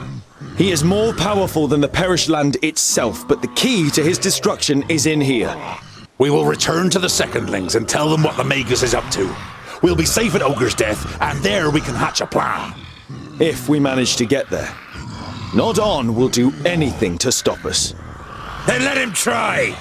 He is more powerful than the Perish Land itself, but the key to his destruction is in here. We will return to the Secondlings and tell them what the Magus is up to. We'll be safe at Ogre's Death, and there we can hatch a plan. If we manage to get there. Nodon will do anything to stop us. Then let him try!